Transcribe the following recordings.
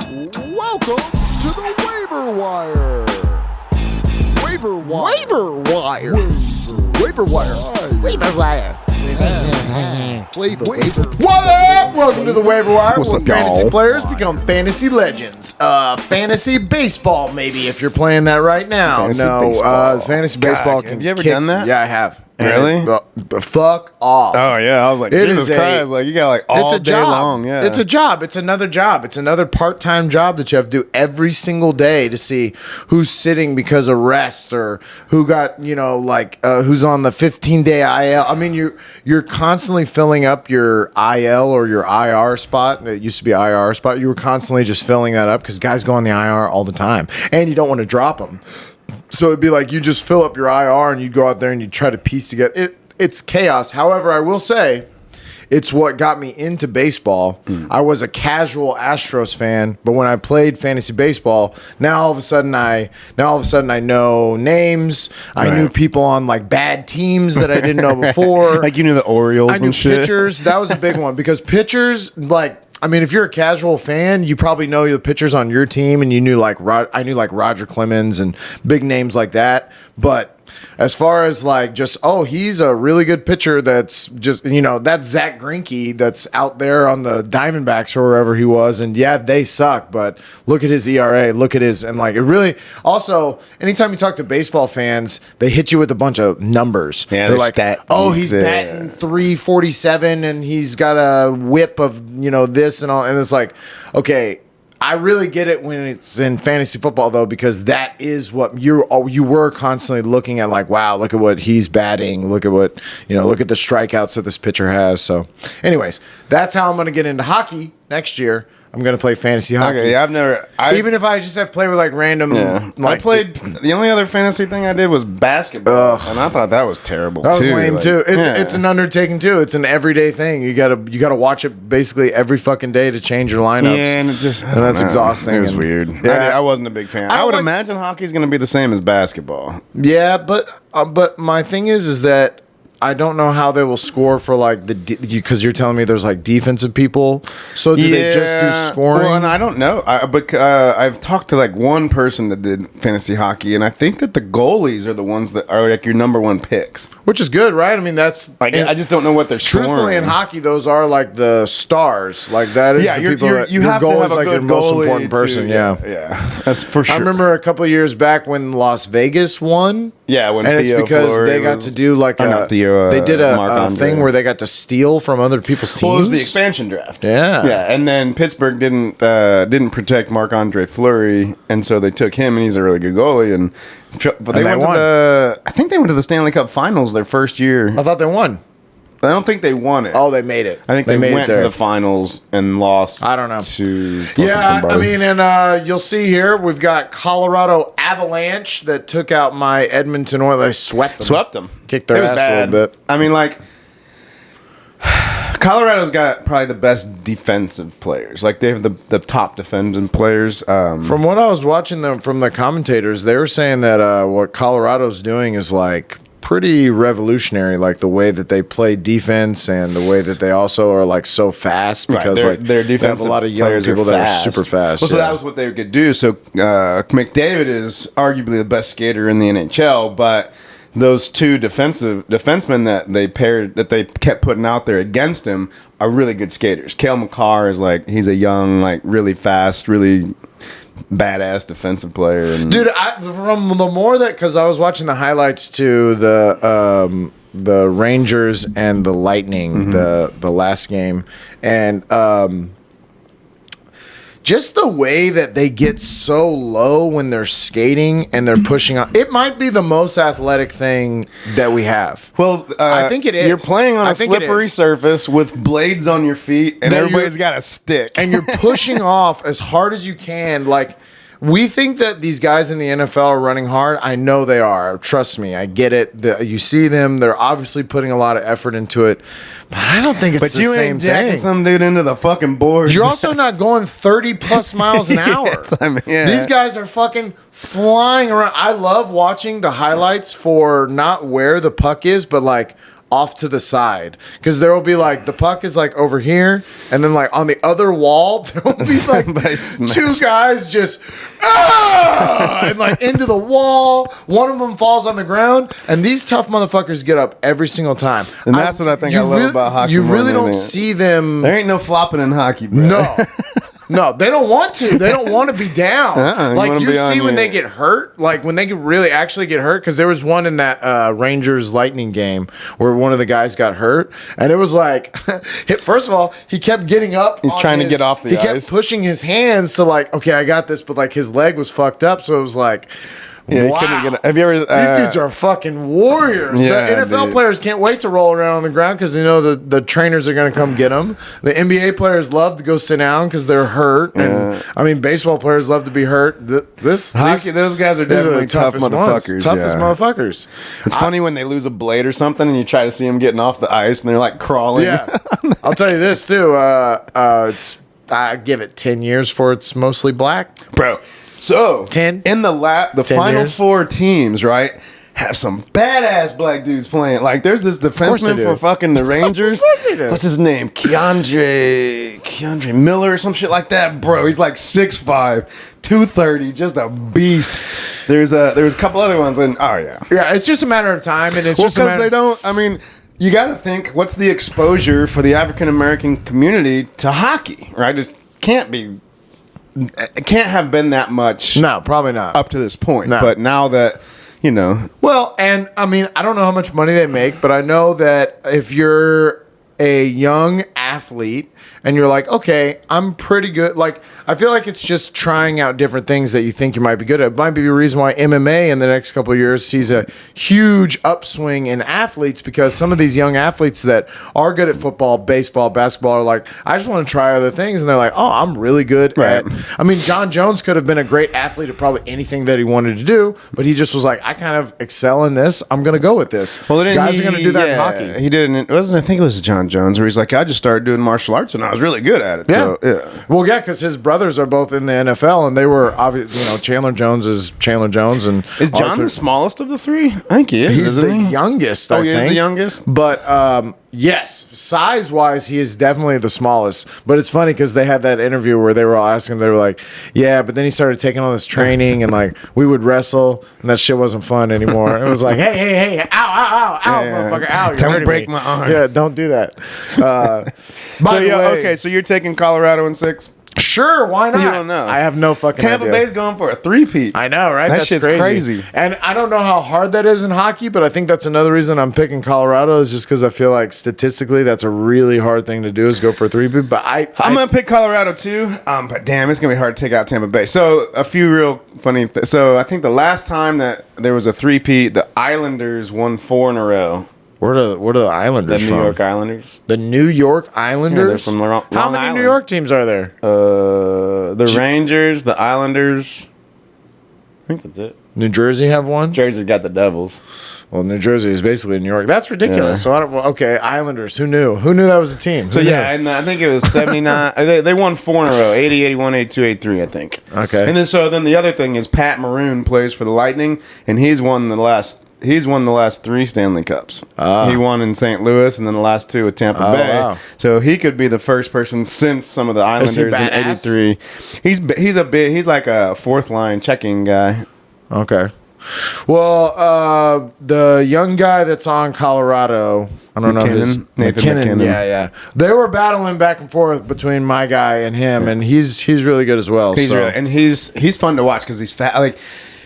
Welcome to the Waiver Wire. Waiver Wire. Waiver Wire. Waiver Wire. Waiver Wire. Waiver. What up? Welcome to the Waiver Wire. What's where up, fantasy y'all? players become fantasy legends. Fantasy baseball, maybe, if you're playing that right now. Fantasy baseball. have you ever done that? Yeah, I have. Really? Fuck off. Oh yeah, I was like, It Jesus is Christ! Like you got like all it's a day job. long. Yeah, It's a job. It's another job. It's another part-time job that you have to do every single day to see who's sitting because of rest or who got, who's on the 15-day IL. I mean, you're constantly filling up your IL or your IR spot. It used to be IR spot. You were constantly just filling that up because guys go on the IR all the time, and you don't want to drop them. So it'd be like you just fill up your IR and you go out there and you try to piece together. It's chaos. However, I will say it's what got me into baseball. I was a casual Astros fan, but when I played fantasy baseball, now all of a sudden I know names. I knew people on like bad teams that I didn't know before. like you knew the Orioles I knew and shit. pitchers. That was a big one because pitchers, if you're a casual fan, you probably know the pitchers on your team, and you knew I knew Roger Clemens and big names like that. But as far as he's a really good pitcher, that's just that's Zach Greinke that's out there on the Diamondbacks or wherever he was, and yeah, they suck. But look at his ERA, look at his, and it really also. Anytime you talk to baseball fans, they hit you with a bunch of numbers. Yeah, they're like, stat he's batting 347 and he's got a whip of this and all, and it's like, okay. I really get it when it's in fantasy football, though, because that is what you were constantly looking at. Like, wow, look at what he's batting. Look at what look at the strikeouts that this pitcher has. So, anyways, that's how I'm going to get into hockey next year. I'm going to play fantasy hockey. Okay, yeah, even if I just have to play with random. Yeah. I played. The only other fantasy thing I did was basketball, and I thought that was terrible. That was too. lame too. It's an undertaking too. It's an everyday thing. You gotta watch it basically every fucking day to change your lineups. Yeah, and that's exhausting. It was weird. Yeah, I wasn't a big fan. I would imagine hockey's going to be the same as basketball. Yeah, but my thing is that I don't know how they will score for because you're telling me there's defensive people. So do they just do scoring? Well, and I don't know. I've talked to one person that did fantasy hockey, and I think that the goalies are the ones that are your number one picks, which is good, right? I mean, that's I just don't know what they're scoring. Truthfully, in hockey, those are the stars. That is the people that you have to have a good your most important person. Yeah, that's for sure. I remember a couple of years back when Las Vegas won. Yeah, when and Theo it's because Fleury they got to do they did a thing where they got to steal from other people's teams. Well, it was the expansion draft. Yeah, and then Pittsburgh didn't protect Marc-Andre Fleury, and so they took him, and he's a really good goalie. But they went to I think they went to the Stanley Cup Finals their first year. I thought they won. I don't think they won it. Oh, they made it. I think they went to the finals and lost. I don't know. To somebody. I mean, and you'll see here we've got Colorado Avalanche that took out my Edmonton Oilers. They swept them. Kicked their ass a little bit. I mean, Colorado's got probably the best defensive players. They have the top defensive players. From what I was watching from the commentators, they were saying that what Colorado's doing is pretty revolutionary, the way that they play defense and the way that they also are so fast because their they have a lot of young people that are super fast. Well, so that was what they could do. So McDavid is arguably the best skater in the NHL, but those two defensemen that they kept putting out there against him are really good skaters. Cale Makar is he's a young, really fast, really badass defensive player. And dude, from the more that because I was watching the highlights to the Rangers and the Lightning, the last game, and just the way that they get so low when they're skating and they're pushing on. It might be the most athletic thing that we have. Well, I think it is. You're playing on a slippery surface with blades on your feet, and everybody's got a stick. And you're pushing off as hard as you can. We think that these guys in the NFL are running hard. I know they are. Trust me. I get it. You see them. They're obviously putting a lot of effort into it. But I don't think it's the same thing. But you ain't jacking some dude into the fucking boards. You're also not going 30-plus miles an hour. Yes, These guys are fucking flying around. I love watching the highlights for not where the puck is, but off to the side, because there will be like the puck is like over here, and then like on the other wall there will be like two guys just and like into the wall. One of them falls on the ground, and these tough motherfuckers get up every single time. And that's what I think I love about hockey. You really don't see them. There ain't no flopping in hockey, bro. No. No, they don't want to. They don't want to be down. Like you see when they get hurt, like when they really actually get hurt, because there was one in that Rangers Lightning game where one of the guys got hurt, and it was like, first of all, he kept getting up. He's trying to get off the ice. He kept pushing his hands to like, okay, I got this, but like his leg was fucked up, so it was like. Yeah, wow. Have you ever? These dudes are fucking warriors. Yeah, the NFL players can't wait to roll around on the ground because they know the trainers are going to come get them. The NBA players love to go sit down because they're hurt. And I mean, baseball players love to be hurt. Those guys are definitely tough motherfuckers. Toughest motherfuckers. It's funny when they lose a blade or something and you try to see them getting off the ice and they're like crawling. Yeah. I'll tell you this too. I give it 10 years for it's mostly black. Bro. So 10 in the final years. 4 teams, right, have some badass black dudes playing. Like there's this defenseman for fucking the Rangers. What's his name? Keandre Miller or some shit like that, bro. He's like 6'5", 230, just a beast. There's a couple other ones, and yeah, it's just a matter of time, and it's just because they don't. I mean, you got to think, what's the exposure for the African American community to hockey, right? It can't have been that much. No, probably not. Up to this point. No. But now that, you know. Well, and I mean, I don't know how much money they make, but I know that if you're a young athlete and you're like, okay, I'm pretty good. Like, I feel like it's just trying out different things that you think you might be good at. It might be the reason why MMA in the next couple of years sees a huge upswing in athletes, because some of these young athletes that are good at football, baseball, basketball are like, I just want to try other things. And they're like, oh, I'm really good at. I mean, John Jones could have been a great athlete at probably anything that he wanted to do, but he just was like, I kind of excel in this. I'm going to go with this. Well, guys are going to do that in hockey. He did it. I think it was John Jones where he's like, I just started doing martial arts and I was really good at it. Yeah. So, yeah. Well, yeah, because his brothers are both in the NFL, and they were obviously, Chandler Jones is Chandler Jones, and is John the smallest of the 3? I think he is. He's the youngest. I think. He is the youngest. But yes, size wise, he is definitely the smallest. But it's funny because they had that interview where they were all asking him. They were like, "Yeah," but then he started taking all this training, and like we would wrestle, and that shit wasn't fun anymore. It was like, hey, ow, motherfucker, ow! Don't break my arm. Yeah, don't do that. Okay, so you're taking Colorado in 6? Sure, why not? You don't know. I have no fucking Tampa idea. Bay's going for a 3-peat. I know, right? That shit's crazy. And I don't know how hard that is in hockey, but I think that's another reason I'm picking Colorado, is just because I feel like statistically that's a really hard thing to do, is go for a 3-peat. But I'm going to pick Colorado too, but damn, it's going to be hard to take out Tampa Bay. So a few real funny So I think the last time that there was a 3-peat, the Islanders won 4 in a row. Where are the Islanders from? The New York Islanders. The New York Islanders? Yeah, they're from Long How many Island. New York teams are there? The Rangers, the Islanders. I think that's it. New Jersey have one? Jersey's got the Devils. Well, New Jersey is basically New York. That's ridiculous. Yeah. So okay, Islanders. Who knew? Who knew that was a team? So yeah, and I think it was 79. they won 4 in a row: 80, 81, 82, 83. I think. Okay. And then the other thing is Pat Maroon plays for the Lightning, and he's won the last 3 Stanley Cups. He won in St. Louis, and then the last 2 with Tampa Bay. Wow. So he could be the first person since some of the Islanders in '83. He's like a 4th line checking guy. Okay. Well, the young guy that's on Colorado, I don't know his Nathan McKinnon. Yeah. They were battling back and forth between my guy and him, and he's really good as well. He's fun to watch because he's fat. Like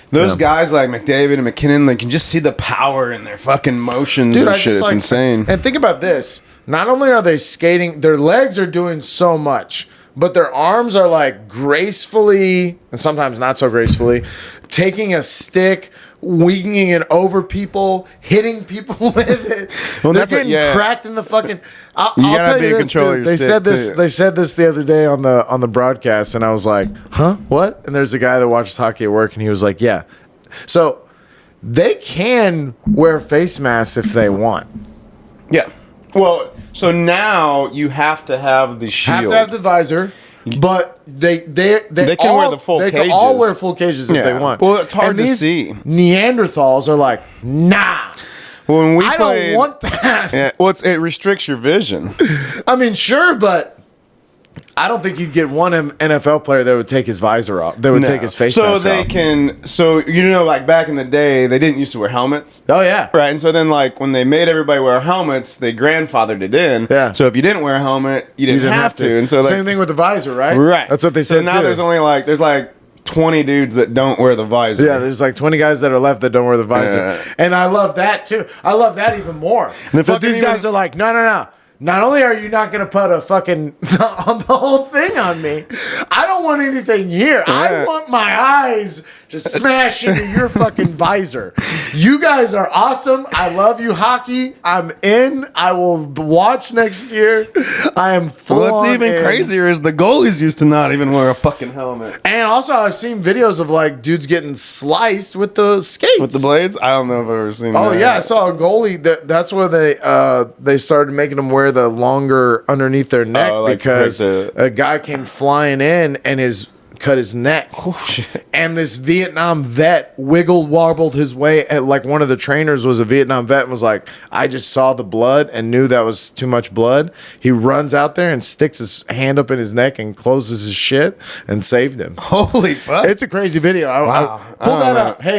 those guys like McDavid and McKinnon, like you can just see the power in their fucking motions and shit. It's insane. And think about this: not only are they skating, their legs are doing so much, but their arms are like gracefully, and sometimes not so gracefully, taking a stick, winging it over people, hitting people with it. Well, they're getting cracked in the fucking. I'll gotta tell be you in this control too. of your They stick, said this. too. They said this the other day on the broadcast, and I was like, "Huh? What?" And there's a guy that watches hockey at work, and he was like, "Yeah." So they can wear face masks if they want. Yeah. Well, so now you have to have the shield. Have to have the visor. But they can wear the full They cages. can all wear full cages if they want. Well, it's hard and to these see. Neanderthals are like, nah. When we I played, don't want that. Yeah, well, it restricts your vision. I mean, sure, but I don't think you'd get one NFL player that would take his visor off. That would take his face mask off. So like back in the day, they didn't used to wear helmets. Oh yeah, right. And so then like when they made everybody wear helmets, they grandfathered it in. Yeah. So if you didn't wear a helmet, you didn't have to. And so like, same thing with the visor, right? Right. That's what they said. So now too. there's like 20 dudes that don't wear the visor. Yeah, there's like 20 guys that are left that don't wear the visor. Yeah. And I love that too. I love that even more. But these guys are like, no. Not only are you not going to put a fucking on the whole thing on me, I don't want anything here. Yeah. I want my eyes to smash into your fucking visor. You guys are awesome. I love you, hockey. I'm in. I will watch next year. I am full. What's even crazier is the goalies used to not even wear a fucking helmet. And also, I've seen videos of like dudes getting sliced with the skates. With the blades? I don't know if I've ever seen that. Oh yeah, I saw a goalie. That's where they started making them wear the longer underneath their neck because a guy came flying in and cut his neck. Oh shit! And this Vietnam vet wobbled his way. Like one of the trainers was a Vietnam vet and was like, I just saw the blood and knew that was too much blood. He runs out there and sticks his hand up in his neck and closes his shit and saved him. Holy fuck! It's a crazy video. Wow. Pull that up. Hey,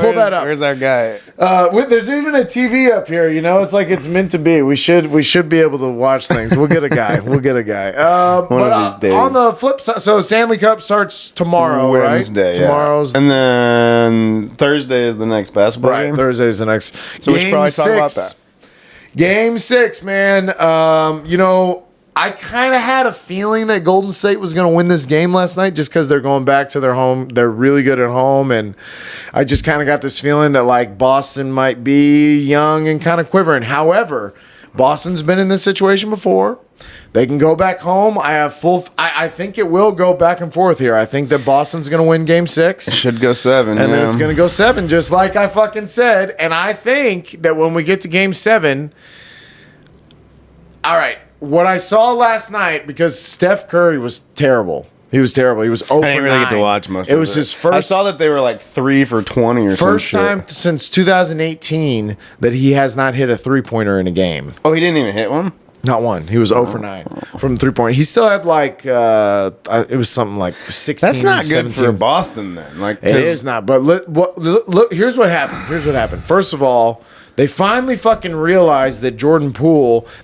pull that up. Where's our guy? There's even a TV up here. You know, it's like it's meant to be. We should be able to watch things. We'll get a guy. One of these days. On the flip side, so Stanley Cup starts tomorrow, Wednesday, right? Tomorrow's, and then Thursday is the next basketball game. Thursday is the next. So we should probably talk about that. Game 6, man. I kind of had a feeling that Golden State was going to win this game last night just because they're going back to their home. They're really good at home. And I just kind of got this feeling that like Boston might be young and kind of quivering. However, Boston's been in this situation before. They can go back home. I think it will go back and forth here. I think that Boston's going to win game 6. It should go 7. And then it's going to go 7, just like I fucking said. And I think that when we get to game 7, all right, what I saw last night, because Steph Curry was terrible. He was terrible. He was 0 for 9. I didn't really get to watch much of it. It was his first. I saw that they were like 3 for 20 or something. First time since 2018 that he has not hit a 3-pointer in a game. Oh, he didn't even hit one? Not one. He was 0 for 9 from 3-point. He still had like it was something like 16. That's not 17. good for Boston then. Like it is not. But look, here's what happened. First of all, they finally fucking realized that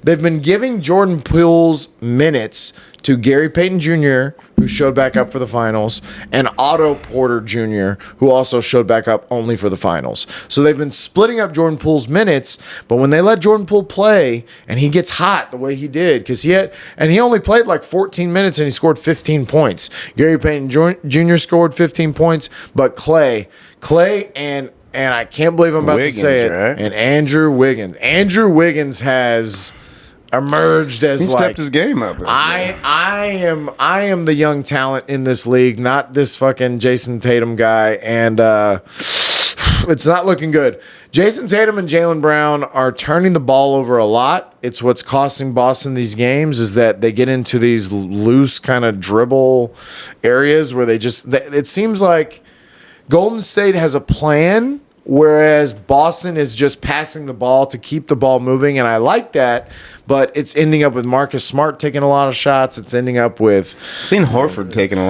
they've been giving Jordan Poole's minutes to Gary Payton Jr., who showed back up for the finals, and Otto Porter Jr., who also showed back up only for the finals. So they've been splitting up Jordan Poole's minutes, but when they let Jordan Poole play, and he gets hot the way he did, because he only played like 14 minutes and he scored 15 points. Gary Payton Jr. scored 15 points, but Clay and I can't believe I'm about to say it, right? And Andrew Wiggins has emerged as he stepped his game up. I am the young talent in this league, not this fucking Jason Tatum guy, and it's not looking good. Jason Tatum and Jaylen Brown are turning the ball over a lot. It's what's costing Boston these games, is that they get into these loose kind of dribble areas where it seems like Golden State has a plan, whereas Boston is just passing the ball to keep the ball moving, and I like that. But it's ending up with Marcus Smart taking a lot of shots. It's ending up with seen Horford taking a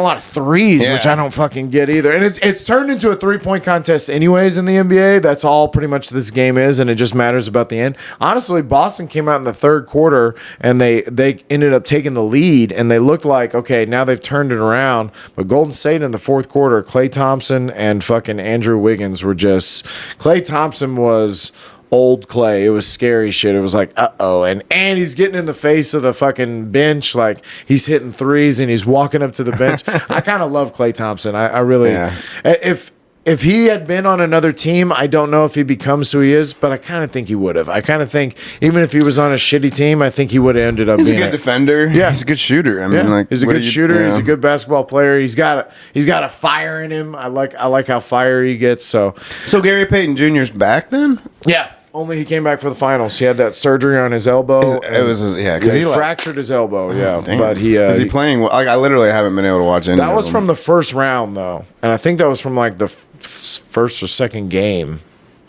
lot of threes, which I don't fucking get either. And it's turned into a 3-point contest anyways in the NBA. That's all pretty much this game is, and it just matters about the end. Honestly, Boston came out in the third quarter and they ended up taking the lead, and they looked like, okay, now they've turned it around. But Golden State in the fourth quarter, Klay Thompson and fucking Andrew Wiggins were just Klay Thompson was old Clay. It was scary shit. It was like, uh-oh. And he's getting in the face of the fucking bench. Like, he's hitting threes and he's walking up to the bench. I kind of love Klay Thompson. I really... Yeah. If he had been on another team, I don't know if he becomes who he is, but I kind of think he would have. I kind of think, even if he was on a shitty team, I think he would have ended up being... He's a good defender. Yeah. He's a good shooter. I mean, like, he's a good shooter. He's a good basketball player. He's got a fire in him. I like how fiery he gets. So Gary Payton Jr.'s back then? Yeah. Only he came back for the finals. He had that surgery on his elbow. Because he fractured his elbow. Damn. But is he playing? Like, I literally haven't been able to watch any. That was from the first round, though, and I think that was from like the first or second game.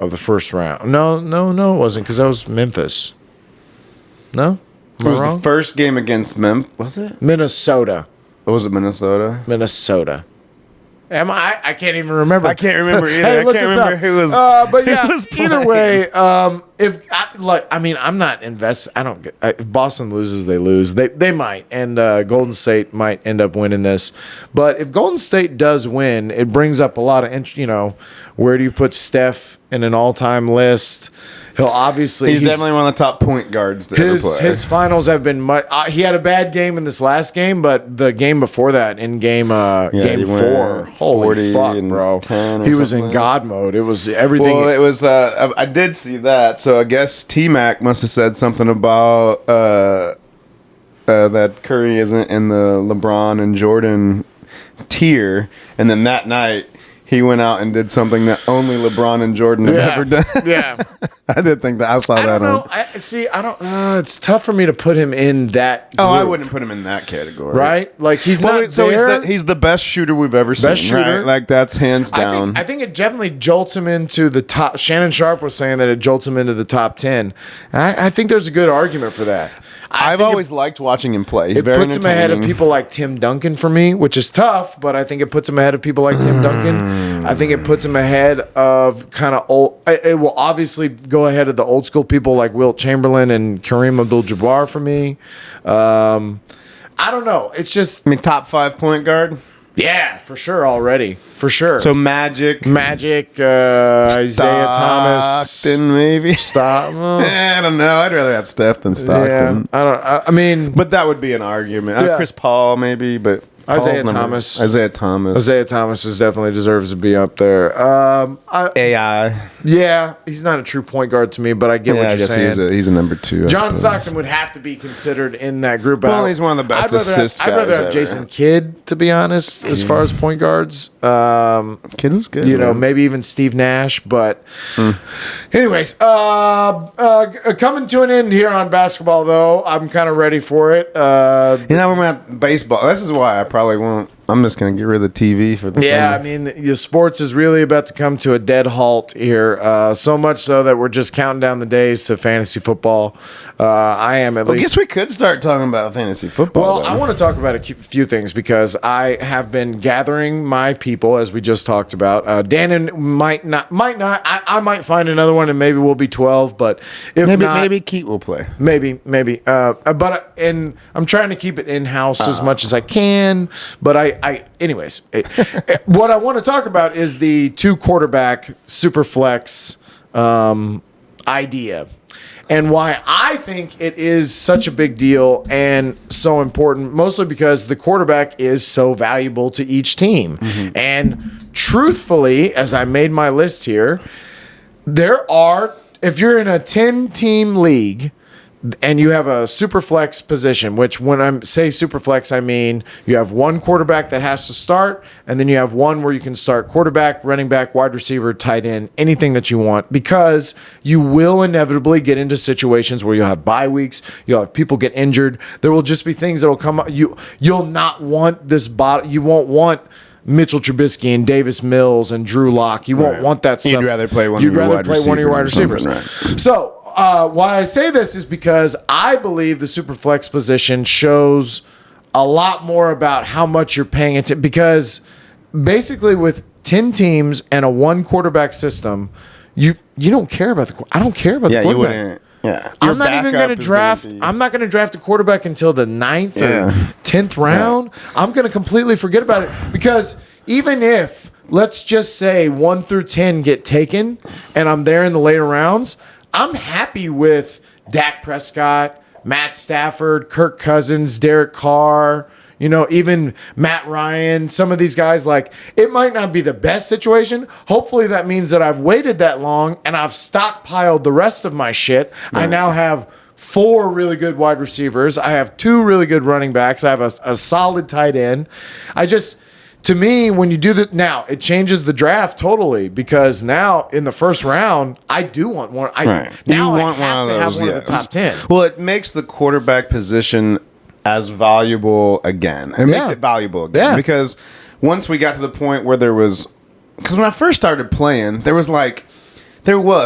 of the first round. No, it wasn't, because that was Memphis. No? It was the first game against Memphis. Was it? Minnesota. Or was it Minnesota? Minnesota. Am I can't even remember. I can't remember either. Hey, I look can't this remember up. who was. But yeah, who was either playing. way, I'm not invested. I don't. If Boston loses, they lose. They might, and Golden State might end up winning this. But if Golden State does win, it brings up a lot of where do you put Steph in an all-time list? He'll obviously He's definitely one of the top point guards to ever play. His finals have been much. He had a bad game in this last game, but the game before that, in game 4, holy fuck, bro, he was in God mode. It was everything. Well, it was. I did see that, so I guess T-Mac must have said something about that Curry isn't in the LeBron and Jordan tier, and then that night he went out and did something that only LeBron and Jordan have ever done. Yeah. I did think that. I saw I that don't know. on. It's tough for me to put him in that group. Oh, I wouldn't put him in that category. Right? Like, he's not so there. he's the best shooter we've ever seen. Best shooter. Right? Like, that's hands down. I think it definitely jolts him into the top. Shannon Sharp was saying that it jolts him into the top 10. I think there's a good argument for that. I've always liked watching him play. He's it very puts him ahead of people like Tim Duncan for me, which is tough, but I think it puts him ahead of people like Tim Duncan. I think it puts him ahead of kind of old. It will obviously go ahead of the old school people like Wilt Chamberlain and Kareem Abdul-Jabbar for me. I don't know. It's just, I mean, top 5 point guard. yeah, for sure already. For sure. So Magic, Isaiah Thomas. Stockton, maybe. I don't know. I'd rather have Steph than Stockton. Yeah, I mean, But that would be an argument. Yeah. Chris Paul, maybe, but Isaiah Paul's Thomas. Isaiah Thomas. definitely deserves to be up there. AI. Yeah, he's not a true point guard to me, but I get what I you're guess saying. he's a number 2. I John suppose. Stockton would have to be considered in that group. Well, he's one of the best assist I'd rather guys have ever. Jason Kidd, to be honest, as far as point guards. Kid was good. Maybe even Steve Nash. But anyways, coming to an end here on basketball, though. I'm kind of ready for it. We're at baseball. This is why I probably won't. I'm just going to get rid of the TV for the Yeah, summer. I mean, the sports is really about to come to a dead halt here. So much so that we're just counting down the days to fantasy football. I am at I least. guess we could start talking about fantasy football. Well, then. I want to talk about a few things because I have been gathering my people, as we just talked about. Dannon might not. I might find another one, and maybe we'll be 12. But if maybe Keat will play. Maybe. And I'm trying to keep it in house as much as I can. But anyways, what I want to talk about is the 2 quarterback super flex idea, and why I think it is such a big deal and so important. Mostly because the quarterback is so valuable to each team, and truthfully, as I made my list here, if you're in a 10-team league and you have a super flex position, which when I say super flex, I mean you have one quarterback that has to start, and then you have one where you can start quarterback, running back, wide receiver, tight end, anything that you want, because you will inevitably get into situations where you'll have bye weeks, you'll have people get injured. There will just be things that will come up. You'll not want this you won't want Mitchell Trubisky and Davis Mills and Drew Lock. You won't want that stuff. You'd rather play one of your wide receivers. Right. So why I say this is because I believe the super flex position shows a lot more about how much you're paying attention. Because basically, with 10 teams and a 1 quarterback system, you don't care about I don't care about the quarterback. You wouldn't. Yeah, I'm not even going to draft. I'm not going to draft a quarterback until the 9th or 10th round. Yeah. I'm going to completely forget about it, because even if, let's just say, 1 through 10 get taken and I'm there in the later rounds, I'm happy with Dak Prescott, Matt Stafford, Kirk Cousins, Derek Carr, even Matt Ryan. Some of these guys, like, it might not be the best situation. Hopefully that means that I've waited that long and I've stockpiled the rest of my shit. Right. I now have 4 really good wide receivers. I have 2 really good running backs. I have a solid tight end. To me, when you do that, now it changes the draft totally, because now in the first round, I do want one. Now I have to have one of the top 10. Well, it makes the quarterback position as valuable again. It makes it valuable again. Because once we got to the point where because when I first started playing, there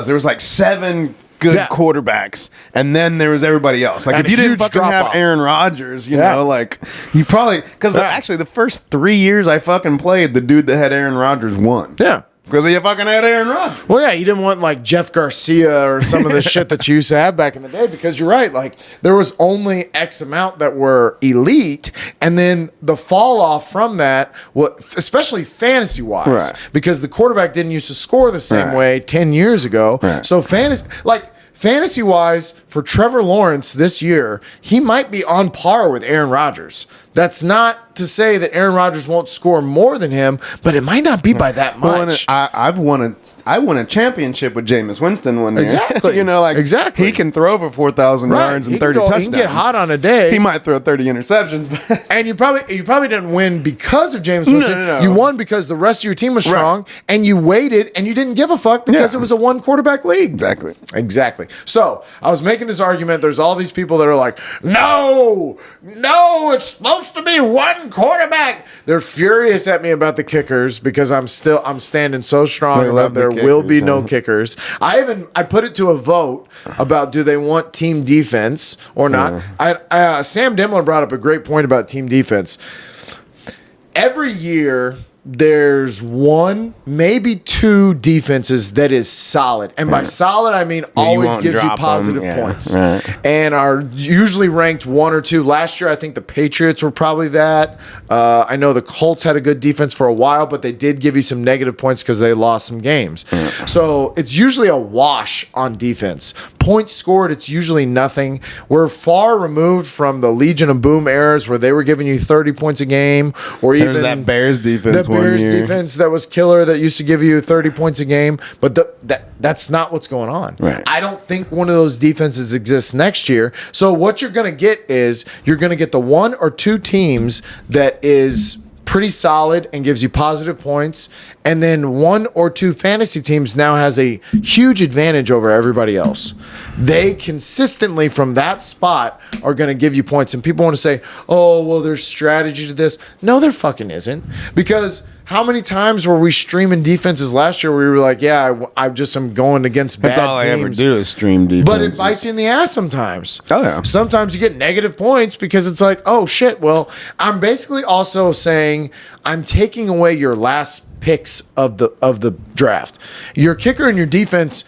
There was like 7 good quarterbacks, and then there was everybody else. Like, And if you didn't fucking have drop-off. Aaron Rodgers, you know, like, you probably... Because actually, the first 3 years I fucking played, the dude that had Aaron Rodgers won. Yeah. Because you fucking had Aaron Rodgers. Well, yeah, you didn't want like Jeff Garcia or some of the shit that you used to have back in the day, because you're right. Like, there was only X amount that were elite, and then the fall off from that, especially fantasy wise, Right. because the quarterback didn't used to score the same way 10 years ago. Right. So fantasy wise, for Trevor Lawrence this year, he might be on par with Aaron Rodgers. That's not to say that Aaron Rodgers won't score more than him, but it might not be by that much. Well, I won a championship with Jameis Winston one year. Exactly. You know, like, exactly. he can throw for 4,000 yards and 30 touchdowns. He can get hot on a day. He might throw 30 interceptions. But And you probably didn't win because of James Winston. No. You won because the rest of your team was strong, and you waited, and you didn't give a fuck because it was a one quarterback league. Exactly. So I was making this argument. There's all these people that are like, no, it's supposed to be one quarterback. They're furious at me about the kickers because I'm standing so strong about there will be no kickers. I put it to a vote about do they want team defense or not. Sam Dimler brought up a great point about team defense. Every year there's one, maybe two defenses that is solid. And by solid, I mean always gives you positive points. And are usually ranked 1 or 2. Last year, I think the Patriots were probably that. I know the Colts had a good defense for a while, but they did give you some negative points because they lost some games. So it's usually a wash on defense. Points scored, it's usually nothing. We're far removed from the Legion of Boom eras where they were giving you 30 points a game, or even that Bears defense. Bears defense that was killer that used to give you 30 points a game, but that's not what's going on. I don't think one of those defenses exists next year. So what you're going to get is you're going to get the 1 or 2 teams that is pretty solid and gives you positive points, and then 1 or 2 fantasy teams now has a huge advantage over everybody else. They consistently from that spot are going to give you points, and people want to say, oh, well, there's strategy to this. No, there fucking isn't, because how many times were we streaming defenses last year where we were like, yeah, I'm going against bad teams. That's all I ever do is stream defenses. But it bites you in the ass sometimes. Oh, yeah. Sometimes you get negative points because it's like, oh, shit. Well, I'm basically also saying I'm taking away your last picks of the draft. Your kicker and your defense,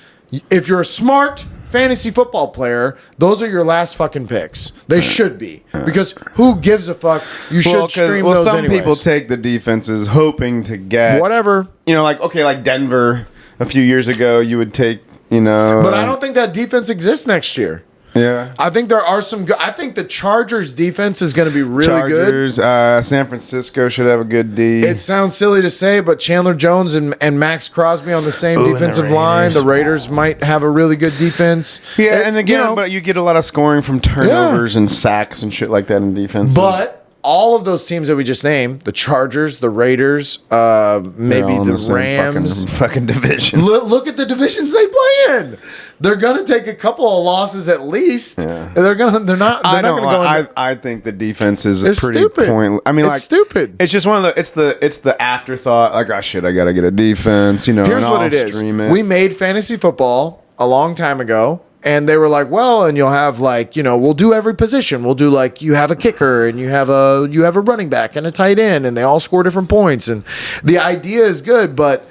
if you're a smart fantasy football player, those are your last fucking picks. They should be, because who gives a fuck? You should stream those some anyways. people take the defenses hoping to get whatever. You know, like Denver a few years ago, you would take, But I don't think that defense exists next year. Yeah. I think there are some good. I think the Chargers defense is going to be really good. San Francisco should have a good D. It sounds silly to say, but Chandler Jones and Max Crosby on the same defensive line. The Raiders might have a really good defense. Yeah, and again, but you get a lot of scoring from turnovers and sacks and shit like that in defense. But all of those teams that we just named, the Chargers, the Raiders, maybe the Rams, fucking division. Look at the divisions they play in. They're gonna take a couple of losses at least. Yeah. They're not gonna go. I think the defense is pretty stupid. Pointless. I mean, it's stupid. It's just one of the. It's the afterthought. Like, oh shit, I gotta get a defense. Here's what it is. We made fantasy football a long time ago. And they were like, well, and you'll have we'll do every position. We'll do you have a kicker and you have a running back and a tight end, and they all score different points. And the idea is good, but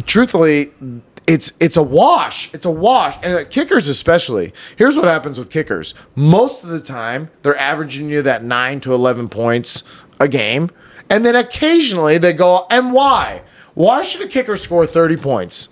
truthfully, it's a wash. It's a wash. And kickers especially. Here's what happens with kickers. Most of the time, they're averaging you that 9 to 11 points a game. And then occasionally they go, and why? Why should a kicker score 30 points?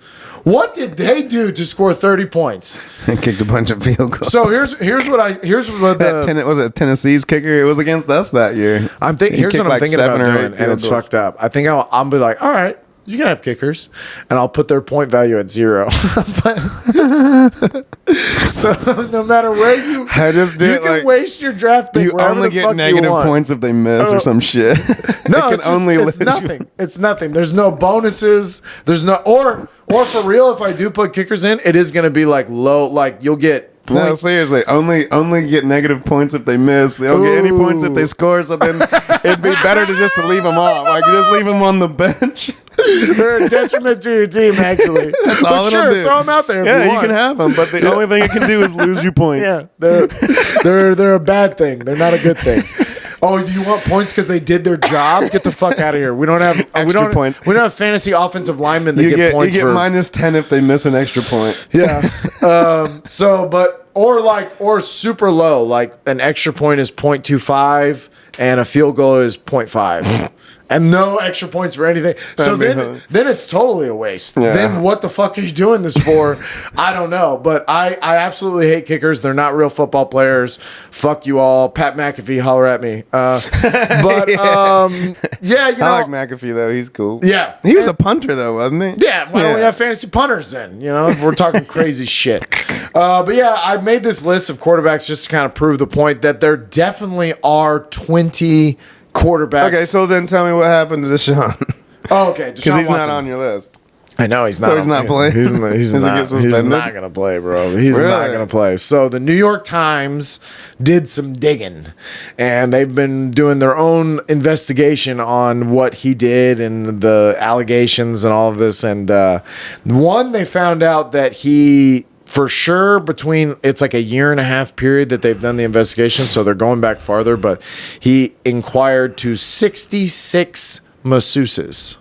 What did they do to score 30 points? Kicked a bunch of field goals. So here's what was it Tennessee's kicker? It was against us that year. Here's what I'm thinking about doing, and it's fucked up. I think I'll be like, all right, you can have kickers, and I'll put their point value at 0. So no matter where you can waste your draft pick. You only get negative points if they miss or some shit. No, it's nothing. It's nothing. There's no bonuses. There's no or for real. If I do put kickers in, it is going to be low. You'll get. Points. No, seriously, only get negative points if they miss. They don't get any points if they score. So then it'd be better to just leave them off. Just leave them on the bench. They're a detriment to your team, actually. That's all but it'll sure, do. throw them out there if Yeah, you you want. can have them, but the only thing it can do is lose you points. Yeah, they're a bad thing. They're not a good thing. Oh, you want points because they did their job? Get the fuck out of here. We don't have Extra points. We don't have fantasy offensive linemen that You get points you get for -10 if they miss an extra point. Yeah. Or super low, like an extra point is 0.25 and a field goal is 0.5. And no extra points for anything. So then it's totally a waste. Yeah. Then what the fuck are you doing this for? I don't know. But I absolutely hate kickers. They're not real football players. Fuck you all. Pat McAfee, holler at me. Yeah, you know. I like McAfee though. He's cool. Yeah. He was a punter though, wasn't he? Yeah, why don't we have fantasy punters then? You know, if we're talking crazy shit. But yeah, I made this list of quarterbacks just to kind of prove the point that there definitely are 20 quarterbacks. Okay, so then tell me what happened to Deshaun. Oh, okay. Because he's Watson. not on your list. I know he's not. So he's not playing? He's Does he get suspended? not going to play, bro. He's Really? not going to play. So the New York Times did some digging, and they've been doing their own investigation on what he did and the allegations and all of this. And one, they found out that he, for sure, it's like a 1.5 year period that they've done the investigation, so they're going back farther, but he inquired to 66 masseuses.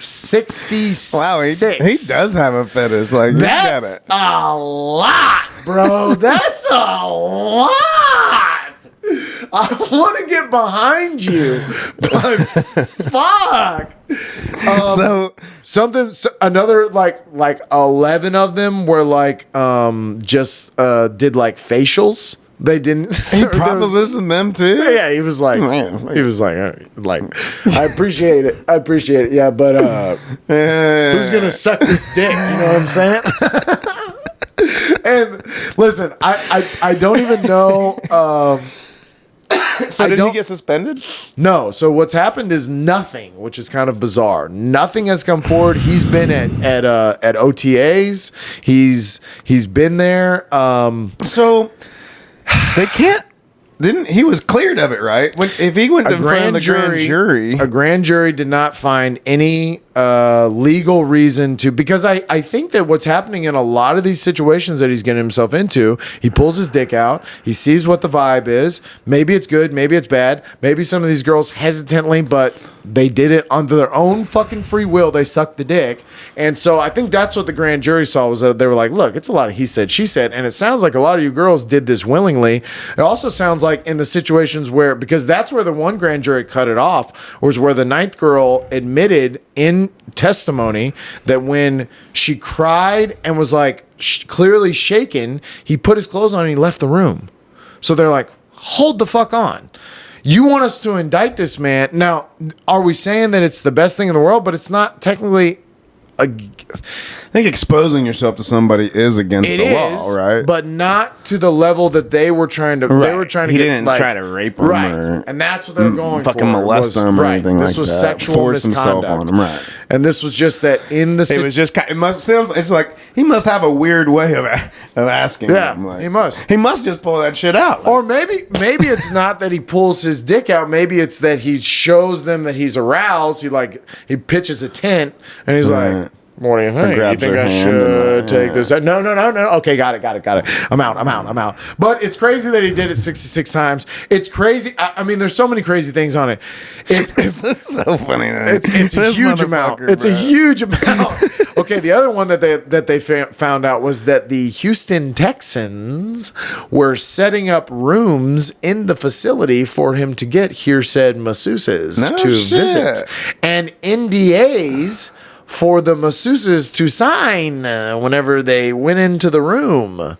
66. Wow, he does have a fetish. Like, That's a lot, bro. That's a lot. I want to get behind you, but fuck. Another like 11 of them were like just did like facials. They didn't. He propositioned them too. Yeah, he was like, I appreciate it. Yeah, but who's gonna suck this dick? You know what I'm saying? And listen, I don't even know. So did he get suspended? No. So what's happened is nothing, which is kind of bizarre. Nothing has come forward. He's been at OTAs. He's been there. So they can't. He was cleared of it, right? If he went to grand jury, a grand jury did not find any legal reason to, because I think that what's happening in a lot of these situations that he's getting himself into, he pulls his dick out, he sees what the vibe is. Maybe it's good, maybe it's bad. Maybe some of these girls hesitantly, but they did it under their own fucking free will. They sucked the dick. And so I think that's what the grand jury saw, was that they were like, look, it's a lot of he said, she said. And it sounds like a lot of you girls did this willingly. It also sounds like in the situations where, because that's where the one grand jury cut it off, was where the 9th girl admitted in testimony that when she cried and was like clearly shaken, he put his clothes on and he left the room. So they're like, hold the fuck on. You want us to indict this man. Now, are we saying that it's the best thing in the world? But it's not technically. I think exposing yourself to somebody is against the law, right? But not to the level that they were trying to. Right. They were trying to. He didn't try to rape him, right? or And that's what they're going fucking for. molest him or anything like that. This was sexual Force misconduct. himself on him, right? And this was just that in the. It was just. It must sounds. It's like he must have a weird way of asking. Yeah, him. Like, he must. He must just pull that shit out. Or maybe it's not that he pulls his dick out. Maybe it's that he shows them that he's aroused. He pitches a tent and he's like, what do you think? You think I should take this? No. Okay, got it. I'm out. But it's crazy that he did it 66 times. It's crazy. I mean, there's so many crazy things on it. It's so funny. It's a huge amount. It's a huge amount. Okay, the other one that they found out was that the Houston Texans were setting up rooms in the facility for him to get said masseuses to visit, and NDAs for the masseuses to sign whenever they went into the room. Well,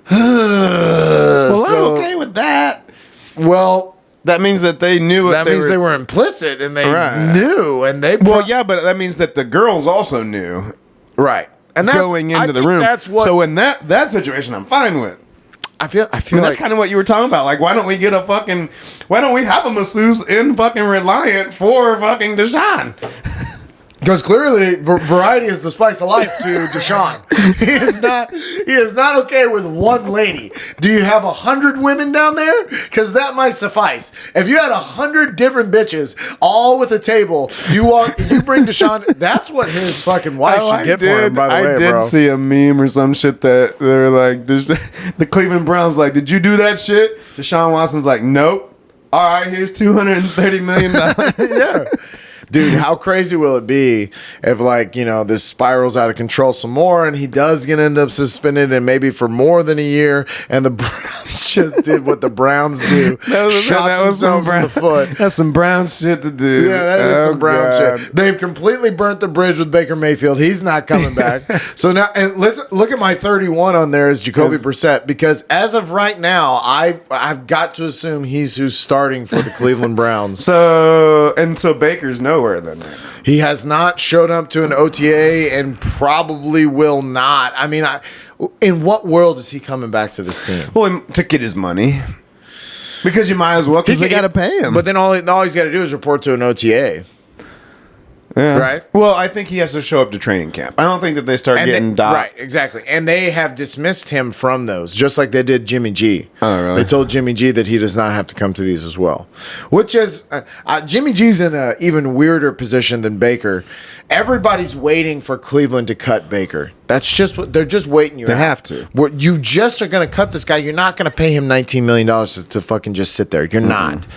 I'm okay with that. Well, that means that they knew. That means they were implicit and they knew, and they. Well, yeah, but that means that the girls also knew, right? And that's going into the room. That's what. So in that situation, I'm fine with. I feel like that's kind of what you were talking about. Like, why don't we have a masseuse in fucking Reliant for fucking Deshaun? Because clearly, variety is the spice of life to Deshaun. He is not okay with one lady. Do you have 100 women down there? Because that might suffice. If you had 100 different bitches, all with a table, you bring Deshaun. That's what his fucking wife should get for him. By the way, I did see a meme or some shit that they're like, the Cleveland Browns like, did you do that shit? Deshaun Watson's like, nope. All right, here's $230 million. Yeah. Dude, how crazy will it be if, like, you know, this spirals out of control some more and he does get end up suspended and maybe for more than a year and the Browns just did what the Browns do. Shot themselves in the foot. That's some Browns shit to do. Yeah, that is some Brown shit. They've completely burnt the bridge with Baker Mayfield. He's not coming back. So now, and listen, look at my 31 on there is Jacoby Brissett, because as of right now, I've got to assume he's who's starting for the Cleveland Browns. So Baker's nowhere then. He has not showed up to an OTA and probably will not. I mean, in what world is he coming back to this team? Well, to get his money. Because you might as well, because they got to pay him. But then all he's got to do is report to an OTA. Yeah. Right? Well, I think he has to show up to training camp. I don't think that they start getting docked. Right, exactly. And they have dismissed him from those, just like they did Jimmy G. Oh, really? They told Jimmy G that he does not have to come to these as well. Which is, Jimmy G's in an even weirder position than Baker. Everybody's waiting for Cleveland to cut Baker. That's just what they're just waiting you out. They have to. You just are going to cut this guy. You're not going to pay him $19 million to fucking just sit there. You're not.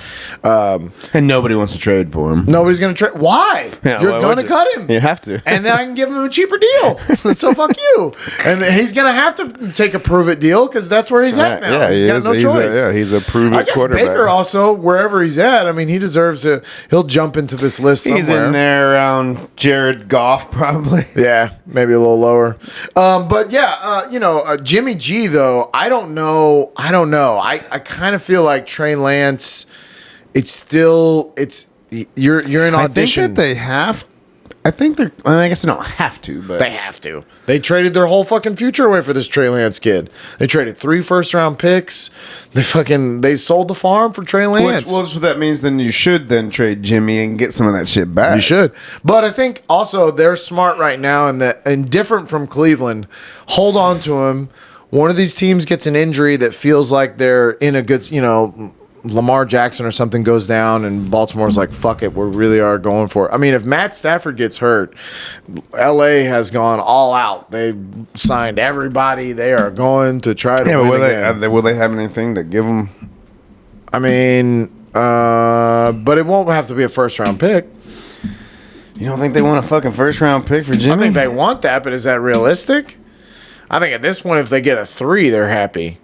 And nobody wants to trade for him. Nobody's going to trade. Why? Yeah, You're going to cut him. You have to. And then I can give him a cheaper deal. So fuck you. And he's going to have to take a prove-it deal because that's where he's at now. Yeah, he's got no choice. He's a prove-it quarterback. Baker also, wherever he's at, I mean, he deserves it. He'll jump into this list somewhere. He's in there around Jared Goff, probably. Yeah, maybe a little lower. But yeah, Jimmy G, though, I don't know. I kind of feel like Trey Lance, you're in audition. I think that they have. I guess they don't have to, but they have to. They traded their whole fucking future away for this Trey Lance kid. They traded 3 first-round picks. They sold the farm for Trey Lance. Well, so that means then you should then trade Jimmy and get some of that shit back. You should. But I think also they're smart right now and different from Cleveland. Hold on to him. One of these teams gets an injury that feels like they're in a good, Lamar Jackson or something goes down and Baltimore's like, fuck it, we really are going for it. I mean, if Matt Stafford gets hurt, LA has gone all out. They signed everybody. They are going to try to win again. Will they have anything to give them? I mean, but it won't have to be a first-round pick. You don't think they want a fucking first-round pick for Jimmy? I think they want that, but is that realistic? I think at this point, if they get a 3, they're happy.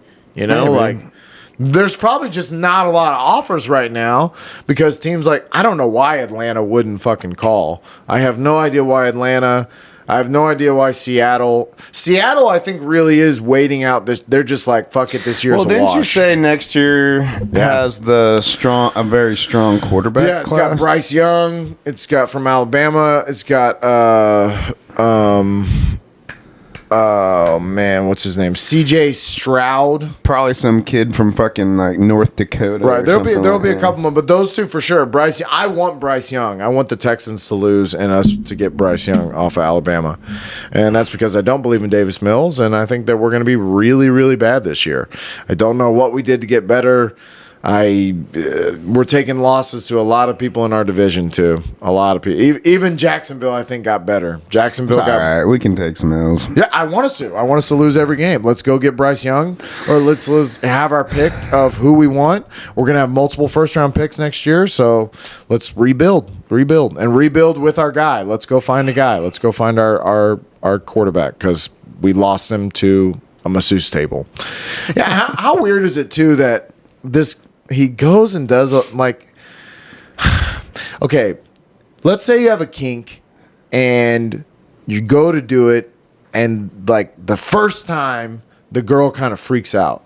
There's probably just not a lot of offers right now because teams I don't know why Atlanta wouldn't fucking call. I have no idea why Atlanta. I have no idea why Seattle. Seattle, I think, really is waiting out. They're just like, fuck it, this year's a wash. Well, didn't you say next year has a very strong quarterback? Yeah, it's got Bryce Young. It's got from Alabama. It's got oh man, what's his name? CJ Stroud. Probably some kid from fucking North Dakota. Right. There'll be a couple more, but those two for sure. I want Bryce Young. I want the Texans to lose and us to get Bryce Young off of Alabama. And that's because I don't believe in Davis Mills, and I think that we're going to be really, really bad this year. I don't know what we did to get better. We're taking losses to a lot of people in our division too. A lot of people, even Jacksonville, I think got better. Jacksonville got. All right, we can take some L's. Yeah, I want us to. I want us to lose every game. Let's go get Bryce Young, or let's have our pick of who we want. We're gonna have multiple first-round picks next year, so let's rebuild with our guy. Let's go find a guy. Let's go find our quarterback because we lost him to a masseuse table. Yeah, how weird is it too that he goes and does okay, let's say you have a kink and you go to do it and the first time the girl kind of freaks out.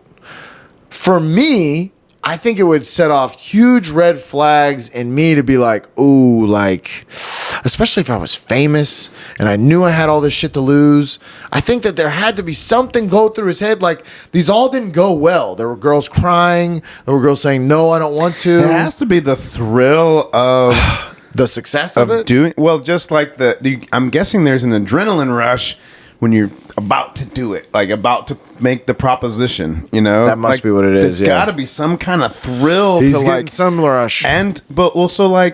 For me, I think it would set off huge red flags in me to be like, ooh, especially if I was famous and I knew I had all this shit to lose. I think that there had to be something go through his head. These all didn't go well. There were girls crying. There were girls saying, no, I don't want to. It has to be the thrill of the success of it. Doing well, just like I'm guessing there's an adrenaline rush when you're about to do it, like about to make the proposition. That must be what it is. There's got to be some kind of thrill. He's to getting some rush, but also how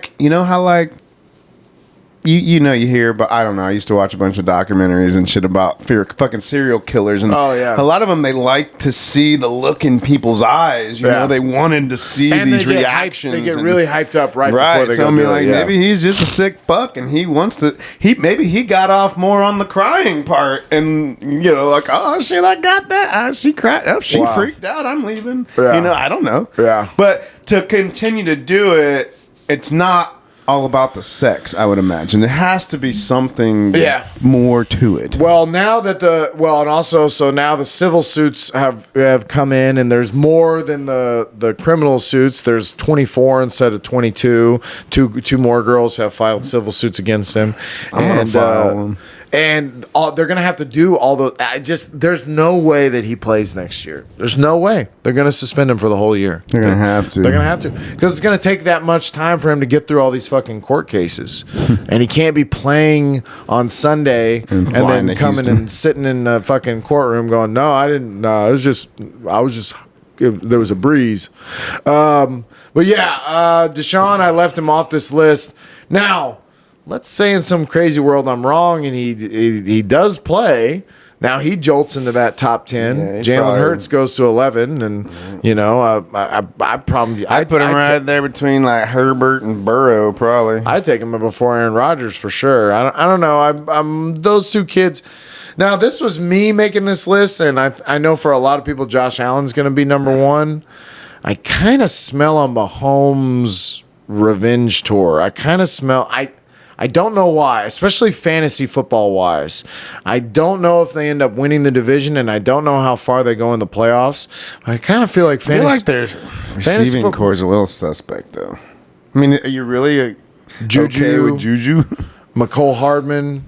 you hear, but I don't know. I used to watch a bunch of documentaries and shit about fucking serial killers, and a lot of them, they like to see the look in people's eyes. You know, they wanted to see these reactions. They get really hyped up right before they go. Maybe he's just a sick fuck, and he wants to. Maybe he got off more on the crying part, and oh shit, I got that. She cried. Oh, she freaked out. I'm leaving. Yeah. I don't know. Yeah, but to continue to do it, it's not all about the sex, I would imagine. It has to be something more to it. Well, now that now the civil suits have come in, and there's more than the criminal suits. There's 24 instead of 22. Two more girls have filed civil suits against him. I'm gonna file one. And they're going to have to do all those. There's no way that he plays next year. There's no way. They're going to suspend him for the whole year. They're going to have to. They're going to have to. Because it's going to take that much time for him to get through all these fucking court cases. And he can't be playing on Sunday and then coming and sitting in the fucking courtroom going, no, I didn't. No, I was just, there was a breeze. But yeah, Deshaun, I left him off this list. Now, let's say in some crazy world I'm wrong and he does play. Now he jolts into that top 10. Yeah, Jalen Hurts goes to 11, and I'd put him right there between like Herbert and Burrow, probably. I'd take him before Aaron Rodgers for sure. I don't know. I'm those two kids. Now this was me making this list, and I know for a lot of people Josh Allen's going to be number one. I kind of smell a Mahomes revenge tour. I kind of smell. I don't know why, especially fantasy football wise. I don't know if they end up winning the division, and I don't know how far they go in the playoffs. I kind of feel like their receiving core is a little suspect, though. I mean, are you really okay with Juju? McCole Hardman,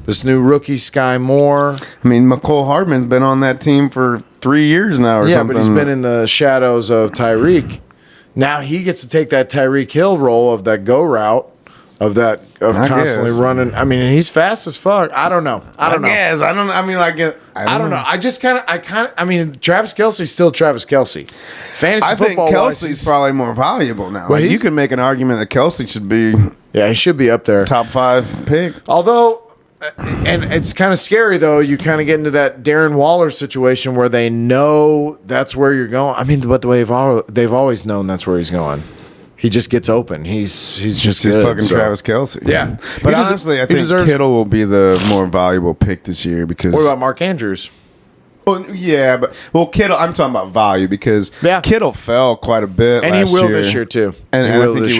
this new rookie Sky Moore. I mean, McCole Hardman's been on that team for 3 years now, or something. Yeah, but he's been in the shadows of Tyreek. Now he gets to take that Tyreek Hill role of that go route. Of constantly running. I mean, he's fast as fuck. I don't know. I don't know. I mean, Travis Kelce's still Travis Kelce. I think Kelce's probably more valuable now. Well, you could make an argument that Kelce should be. Yeah, he should be up there. Top 5 pick. Although, and it's kind of scary though. You kind of get into that Darren Waller situation where they know that's where you're going. I mean, but they've always known that's where he's going. He just gets open. He's just good, fucking Travis Kelce. Yeah. But honestly, I think Kittle will be the more valuable pick this year because. What about Mark Andrews? Well, yeah, Kittle. I'm talking about value because Kittle fell quite a bit, and last he will year. This year too. And I think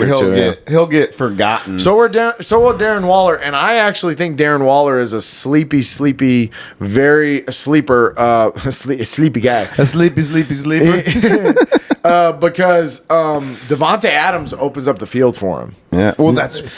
he'll get forgotten. So will Darren Waller, and I actually think Darren Waller is a sleepy guy. A sleepy. Because Devontae Adams opens up the field for him. Yeah, well,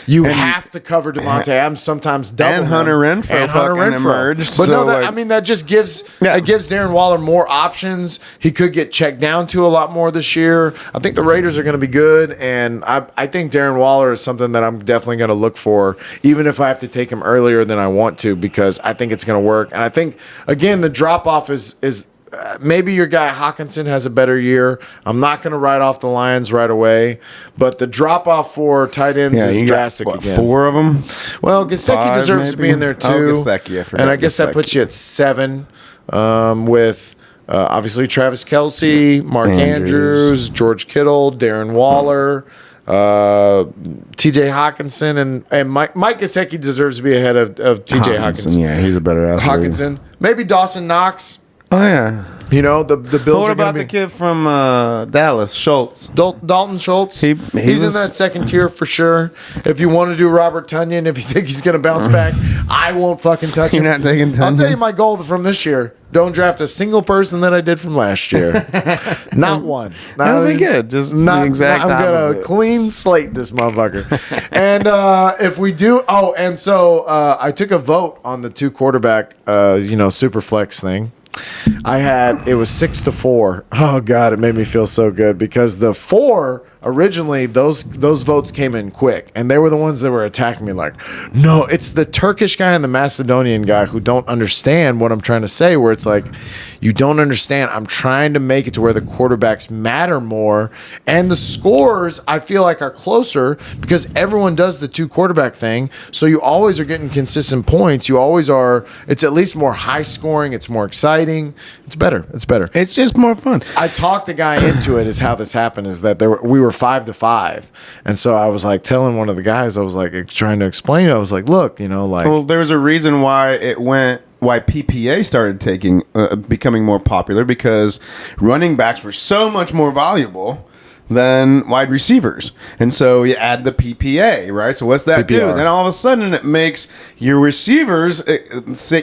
you have to cover Devontae Adams sometimes. Double and Hunter Renfrow emerged. But that just gives Darren Waller more options. He could get checked down to a lot more this year. I think the Raiders are going to be good, and I think Darren Waller is something that I'm definitely going to look for, even if I have to take him earlier than I want to, because I think it's going to work. And I think again the drop off is. Maybe your guy Hawkinson has a better year. I'm not going to write off the Lions right away, but the drop off for tight ends is drastic again. 4 of them? Well, Gesicki deserves to be in there too. Gesicki, I forgot. And I guess that puts you at 7 with obviously Travis Kelce, Mark Andrews, George Kittle, Darren Waller, T.J. Hawkinson, and Mike Gesicki deserves to be ahead of T.J. Hawkinson. Yeah, he's a better athlete. Hawkinson. Maybe Dawson Knox. Oh, yeah. You know, the Bills what about the kid from Dallas, Schultz? Dalton Schultz. He's in that second tier for sure. If you want to do Robert Tonyan, if you think he's going to bounce back, I won't fucking touch him. You're not taking Tonyan? I'll tell you my goal from this year. Don't draft a single person that I did from last year. Not one. That'll be good. Just the exact opposite. I'm going to clean slate this motherfucker. And if we do... Oh, and so I took a vote on the 2 quarterback, super flex thing. it was 6-4. Oh God, it made me feel so good because the 4 originally those votes came in quick, and they were the ones that were attacking me like, no, it's the Turkish guy and the Macedonian guy who don't understand what I'm trying to say, where it's like, you don't understand. I'm trying to make it to where the quarterbacks matter more, and the scores I feel like are closer because everyone does the 2 quarterback thing. So you always are getting consistent points. You always are. It's at least more high scoring. It's more exciting. It's better. It's just more fun. I talked a guy into it. Is how this happened. Is that we were 5-5, and so I was like telling one of the guys. I was like trying to explain it. I was like, look, like. Well, there's a reason why PPA started becoming more popular, because running backs were so much more valuable than wide receivers. And so you add the PPA, right? So what's that do? Then all of a sudden it makes your receivers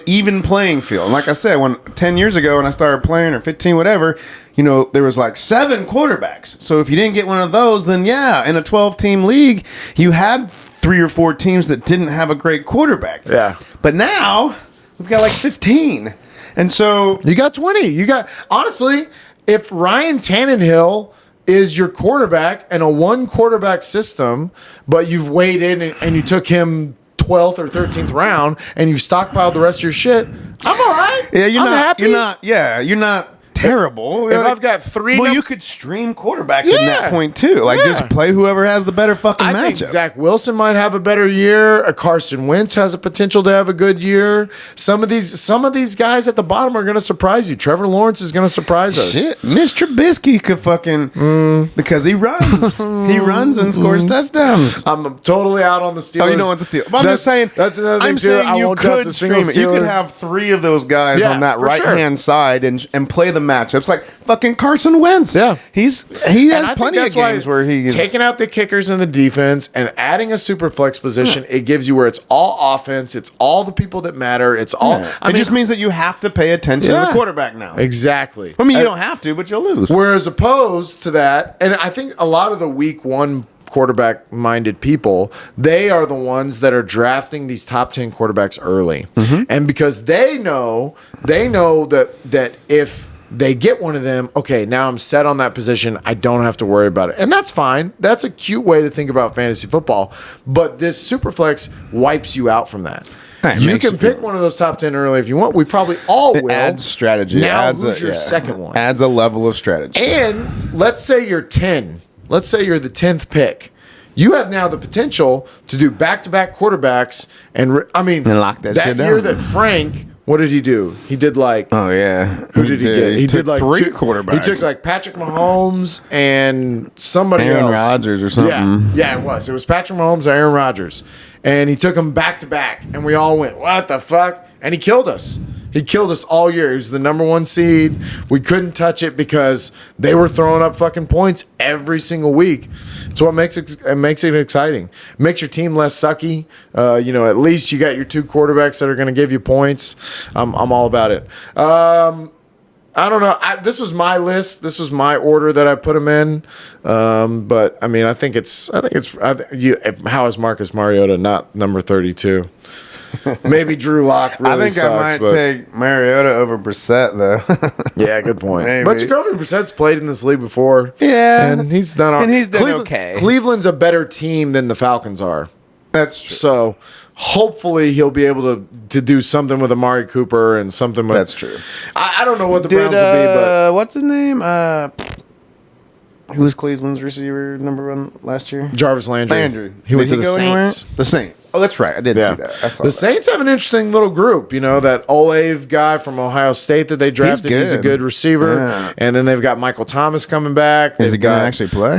even playing field. And like I said, 10 years ago when I started playing, or 15, whatever, there was like 7 quarterbacks. So if you didn't get one of those, then in a 12-team league, you had 3 or 4 teams that didn't have a great quarterback. Yeah. But now we've got like 15. And so you got 20. Honestly, if Ryan Tannehill is your quarterback in a 1 quarterback system, but you've weighed in and you took him 12th or 13th round and you've stockpiled the rest of your shit, I'm all right. Yeah, I'm happy. You're not terrible. If I've got 3, well, you could stream quarterbacks in that point too. Just play whoever has the better fucking matchup. I think Zach Wilson might have a better year. Carson Wentz has a potential to have a good year. Some of these guys at the bottom are going to surprise you. Trevor Lawrence is going to surprise us. Shit, Mitch Trubisky could fucking because he runs, and scores touchdowns. I'm totally out on the Steelers. Oh, you don't want the Steelers. I'm just saying. That's another thing I'm too. saying I won't drop the single stream it. You could have 3 of those guys on that right hand side and play the matchups like fucking Carson Wentz. Yeah, he has plenty of games where he's taking out the kickers and the defense and adding a super flex position. It gives you where it's all offense. It's all the people that matter. It's all. It just means that you have to pay attention to the quarterback now. Exactly. I mean, you don't have to, but you'll lose. Whereas opposed to that, and I think a lot of the week 1 quarterback minded people, they are the ones that are drafting these top 10 quarterbacks early. And because they know that if they get one of them, okay, now I'm set on that position. I don't have to worry about it. And that's fine. That's a cute way to think about fantasy football. But this Superflex wipes you out from that. You can pick one of those top 10 early if you want. We probably all will. It adds strategy. Now who's your second one? Adds a level of strategy. And let's say you're 10. Let's say you're the 10th pick. You have now the potential to do back-to-back quarterbacks. And lock that shit down. Year that Frank... What did he do? He did like... Oh, yeah. Who did he get? He took like 3 quarterbacks. He took like Patrick Mahomes and somebody else. Aaron Rodgers or something. Yeah, it was. It was Patrick Mahomes and Aaron Rodgers. And he took them back-to-back. And we all went, what the fuck? And he killed us. He killed us all year. He was the number 1 seed. We couldn't touch it because they were throwing up fucking points every single week. It's what makes it exciting. It makes your team less sucky. At least you got your 2 quarterbacks that are going to give you points. I'm all about it. I don't know. This was my list. This was my order that I put them in. But I mean, I think it's how is Marcus Mariota not number 32? Maybe Drew Lock really I think sucks, I might take Mariota over Brissett, though. Yeah, good point. Maybe. But Jacoby Brissett's played in this league before. Yeah. And he's done all right. And he's done okay. Cleveland's a better team than the Falcons are. That's true. So hopefully he'll be able to do something with Amari Cooper and something with... That's true. I don't know what the Browns will be, but... What's his name? Who was Cleveland's receiver number 1 last year? Jarvis Landry. He went to the Saints. The Saints. Oh, that's right. I did see that. I saw the Saints have an interesting little group. That Olave guy from Ohio State that they drafted. He's a good receiver. Yeah. And then they've got Michael Thomas coming back. Is he going to actually play?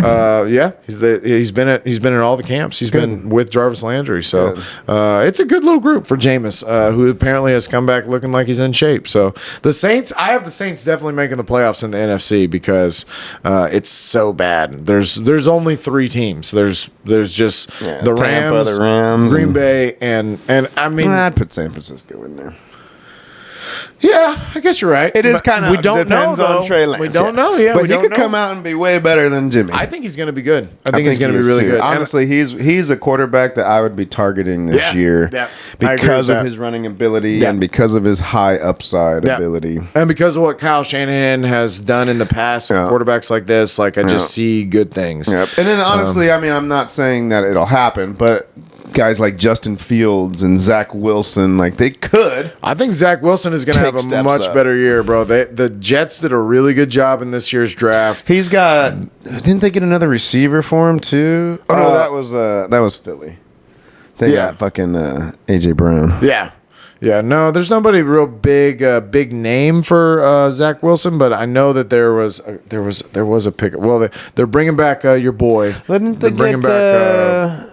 Yeah. He's been at all the camps. He's been with Jarvis Landry. So it's a good little group for Jameis, who apparently has come back looking like he's in shape. So the Saints, I have the Saints definitely making the playoffs in the NFC because it's so bad. There's only 3 teams. There's just the Rams, Tampa, the Rams, Green Bay, and I mean, I'd put San Francisco in there. Yeah, I guess you're right. It is But kind of we don't know depends on though. Trey Lance. We don't know. Yeah, but we he don't could know. come out and be way better than Jimmy. I think he's going to be good. I think he's going to be he is really too. good. Honestly, he's a quarterback that I would be targeting this year Yeah, I agree because with of that. his running ability Yeah. and because of his high upside Yeah. ability. And because of what Kyle Shanahan has done in the past with Yeah. quarterbacks like this, like I just see good things. Yep. And then honestly, I mean, I'm not saying that it'll happen, but guys like Justin Fields and Zach Wilson, like they could. I think Zach Wilson is going to Take have a steps much up. better year, bro. The Jets did a really good job in this year's draft. He's got. Didn't they get another receiver for him too? Oh no, that was Philly. They Yeah. got fucking AJ Brown. Yeah. Yeah, no, there's nobody real big name for Zach Wilson, but I know that there was a pick. Well, they're bringing back your boy. Didn't They're they bringing get back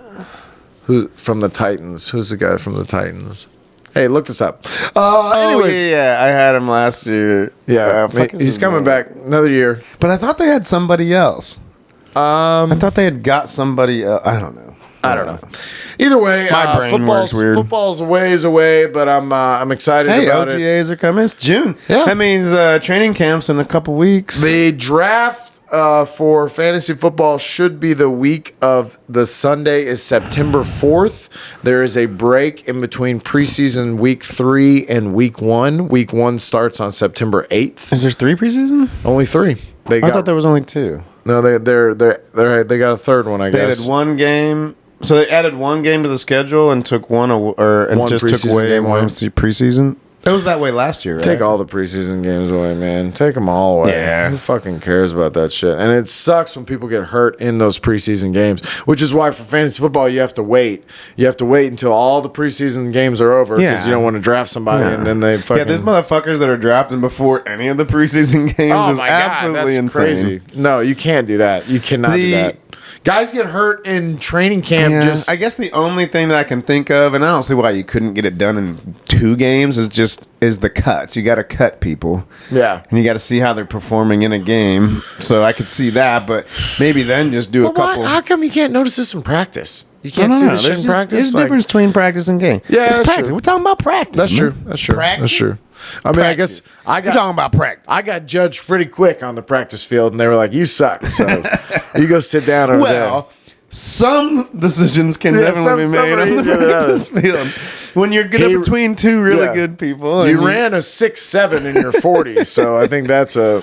who from the Titans? Who's the guy from the Titans? Hey, look this up. Anyways, yeah, I had him last year. yeah, Fucking he's coming back another year. But I thought they had somebody else. I thought they had got somebody else. I don't know. I don't know. Either way, My brain works weird. Football's a ways away, but I'm excited Hey, about it. OTAs are coming. It's June. Yeah. That means training camps in a couple weeks. The draft for fantasy football should be the week of the Sunday is September 4th. There is a break in between preseason week 3 and week 1. Week 1 starts on September 8th. Is there 3 preseason? Only 3. I thought there was only 2. No, they got a third one, I They guess. added one game. So they added one game to the schedule and took one One just took preseason away game away. one preseason. It was that way last year, right? Take all the preseason games away, man. Take them all away. Yeah. Who fucking cares about that shit? And it sucks when people get hurt in those preseason games, which is why for fantasy football, you have to wait. You have to wait until all the preseason games are over because Yeah. you don't want to draft somebody and then they fucking... Yeah, there's motherfuckers that are drafting before any of the preseason games Oh is my God, absolutely that's insane. crazy. No, you can't do that. You cannot do that. Guys get hurt in training camp. Yeah, Just I guess the only thing that I can think of, and I don't see why you couldn't get it done in 2 games, is the cuts. You got to cut people. Yeah. And you got to see how they're performing in a game. So I could see that, but maybe then just do a couple. How come you can't notice this in practice? You can't No, see no, this shit in there's practice. a difference between practice and game. Yeah, it's that's practice. true. We're talking about practice. That's man. true. That's true. Practice? That's true. I mean, I guess I We're got talking about practice. I got judged pretty quick on the practice field, and they were like, "You suck." So you go sit down over Well, some decisions can definitely some be are made on the easier than practice field. When you're good up between 2 really good people. there. and You ran a 6'7" in your 40s, so I think that's a.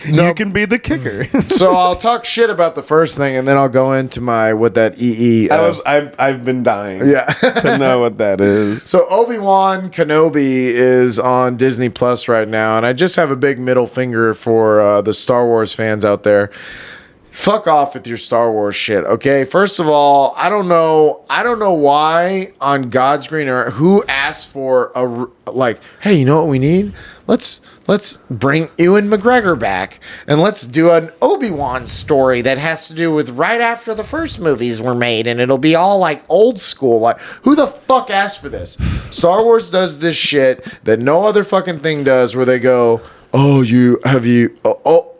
You can be the kicker. So I'll talk shit about the first thing, and then I'll go into my what that EE. I've been dying Yeah. to know what that is. So Obi-Wan Kenobi is on Disney Plus right now, and I just have a big middle finger for the Star Wars fans out there. Fuck off with your Star Wars shit, okay? First of all, I don't know why on God's green earth who asked for hey, you know what we need? Let's bring Ewan McGregor back and let's do an Obi-Wan story that has to do with right after the first movies were made, and it'll be all like old school. Like, who the fuck asked for this? Star Wars does this shit that no other fucking thing does, where they go, oh,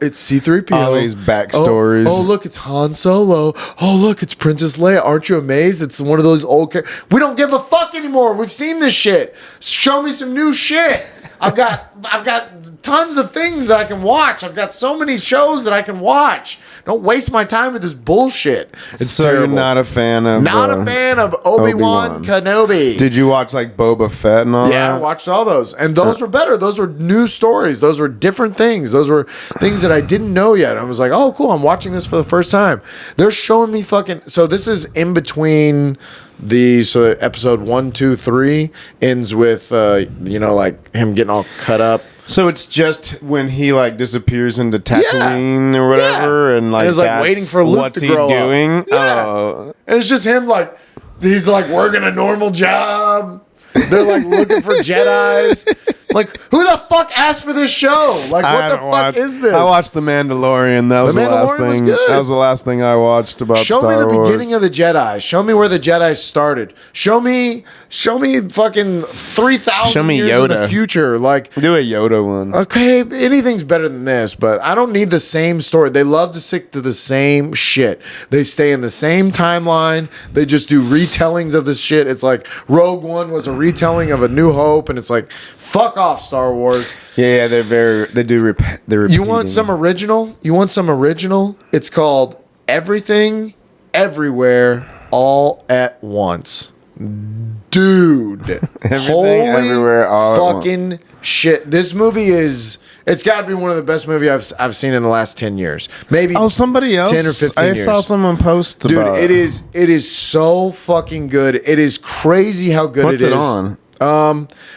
it's C-3PO. All these backstories. Oh, look, it's Han Solo. Oh, look, it's Princess Leia. Aren't you amazed? It's one of those old characters. We don't give a fuck anymore. We've seen this shit. Show me some new shit. I've got tons of things that I can watch. I've got so many shows that I can watch. Don't waste my time with this bullshit. It's So terrible. you're not a fan of Obi-Wan Kenobi. Did you watch like Boba Fett and all Yeah, I that? watched all those. And those were better. Those were new stories. Those were different things. Those were things that I didn't know yet. I was like, oh, cool. I'm watching this for the first time. They're showing me so this is in between so episode 1, 2, 3 ends with, like him getting all cut up. So it's just when he like disappears into Tatooine or whatever, and like And it's like that's waiting for Luke what's to he grow doing? up. Yeah. Oh. And it's just him he's like working a normal job. They're like looking for Jedis. Like, who the fuck asked for this show? Like, what the fuck is this? I watched The Mandalorian. That was the last Mandalorian was thing. good. That was the last thing I watched about Show Star me the Wars. beginning of the Jedi. Show me where the Jedi started. Show me fucking 3,000 Show me years in the Yoda. future. Like, Do a Yoda one. okay, anything's better than this, but I don't need the same story. They love to stick to the same shit. They stay in the same timeline. They just do retellings of this shit. It's like Rogue One was a retelling of A New Hope, and it's like, fuck off, Star Wars. Yeah, they're repeating. You want some original? It's called Everything, Everywhere, All at Once. Dude. Holy Everywhere, All at fucking shit. This movie it's got to be one of the best movies I've seen in the last 10 years. Maybe somebody else. 10 or 15 years. I saw someone post Dude, about it is so fucking good. It is crazy how good What's it is. it on?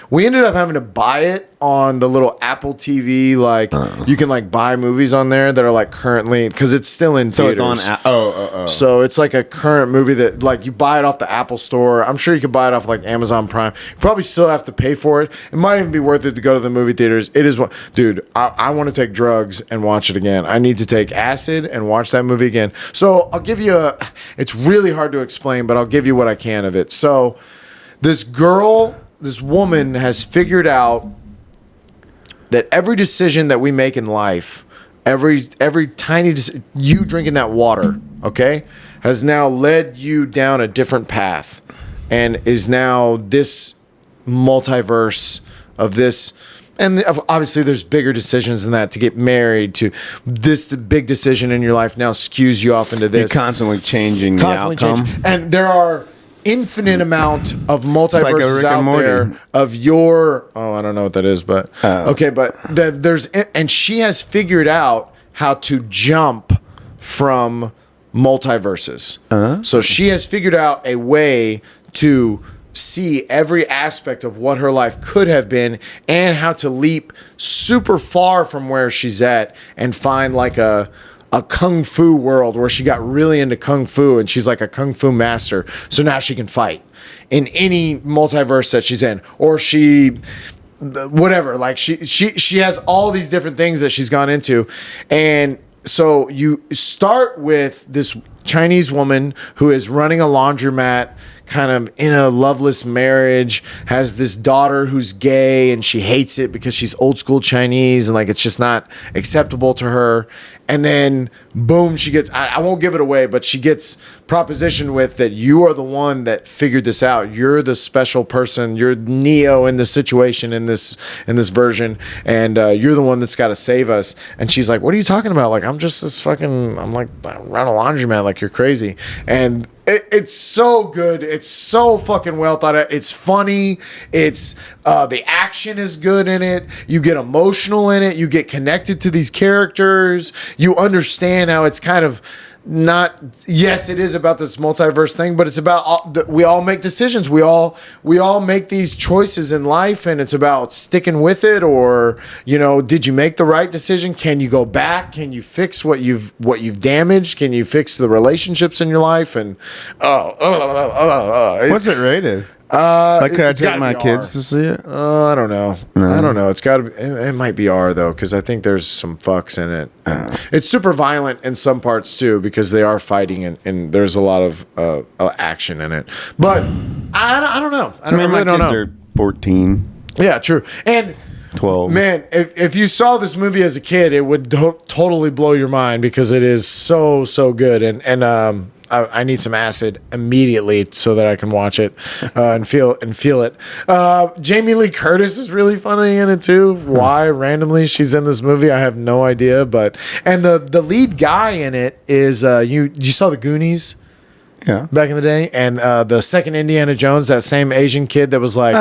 We ended up having to buy it on the little Apple TV. Like, you can like buy movies on there that are like currently, because it's still in So theaters. it's on. So it's like a current movie that like you buy it off the Apple Store. I'm sure you could buy it off like Amazon Prime. You probably still have to pay for it. It might even be worth it to go to the movie theaters. It is what, dude. I want to take drugs and watch it again. I need to take acid and watch that movie again. So I'll give you it's really hard to explain, but I'll give you what I can of it. So this woman has figured out that every decision that we make in life, every tiny you drinking that water, okay, has now led you down a different path, and is now this multiverse of this. And obviously, there's bigger decisions than that. To get married, to this big decision in your life now skews you off into this. You're constantly changing the outcome. And there are infinite amount of multiverses Rick and out Morty. there of your. Oh, I don't know what that is, but okay. But there's, and she has figured out how to jump from multiverses. So she has figured out a way to see every aspect of what her life could have been, and how to leap super far from where she's at and find like a kung fu world where she got really into kung fu, and she's like a kung fu master. So now she can fight in any multiverse that she's in, or she whatever, like she has all these different things that she's gone into. And so you start with this Chinese woman who is running a laundromat, kind of in a loveless marriage, has this daughter who's gay, and she hates it because she's old school Chinese, and like it's just not acceptable to her. And then boom, she gets, I won't give it away, but she gets propositioned with that you are the one that figured this out. You're the special person. You're Neo in this situation, in this version, and you're the one that's got to save us. And she's like, what are you talking about? Like, I'm just this fucking, I'm like, I run a laundromat, like you're crazy. And it's so good. It's so fucking well thought out. It's funny. It's the action is good in it. You get emotional in it. You get connected to these characters. You understand how it's kind of not. Yes, it is about this multiverse thing, but it's about we all make decisions. We all make these choices in life, and it's about sticking with it, or did you make the right decision? Can you go back? Can you fix what you've damaged? Can you fix the relationships in your life? And What's it rated? Could I take my kids to see it? I don't know. I don't know. It's got to be. It might be R though, because I think there's some fucks in it. It's super violent in some parts too, because they are fighting, and there's a lot of action in it. But I don't know. I really my don't kids know. are 14, Yeah, true. And 12. man, if you saw this movie as a kid, it would totally blow your mind, because it is so good. And I need some acid immediately so that I can watch it and feel it. Jamie Lee Curtis is really funny in it too. Why randomly she's in this movie, I have no idea. But the lead guy in it is you saw the Goonies. Yeah. Back in the day, and the second Indiana Jones, that same Asian kid that was like,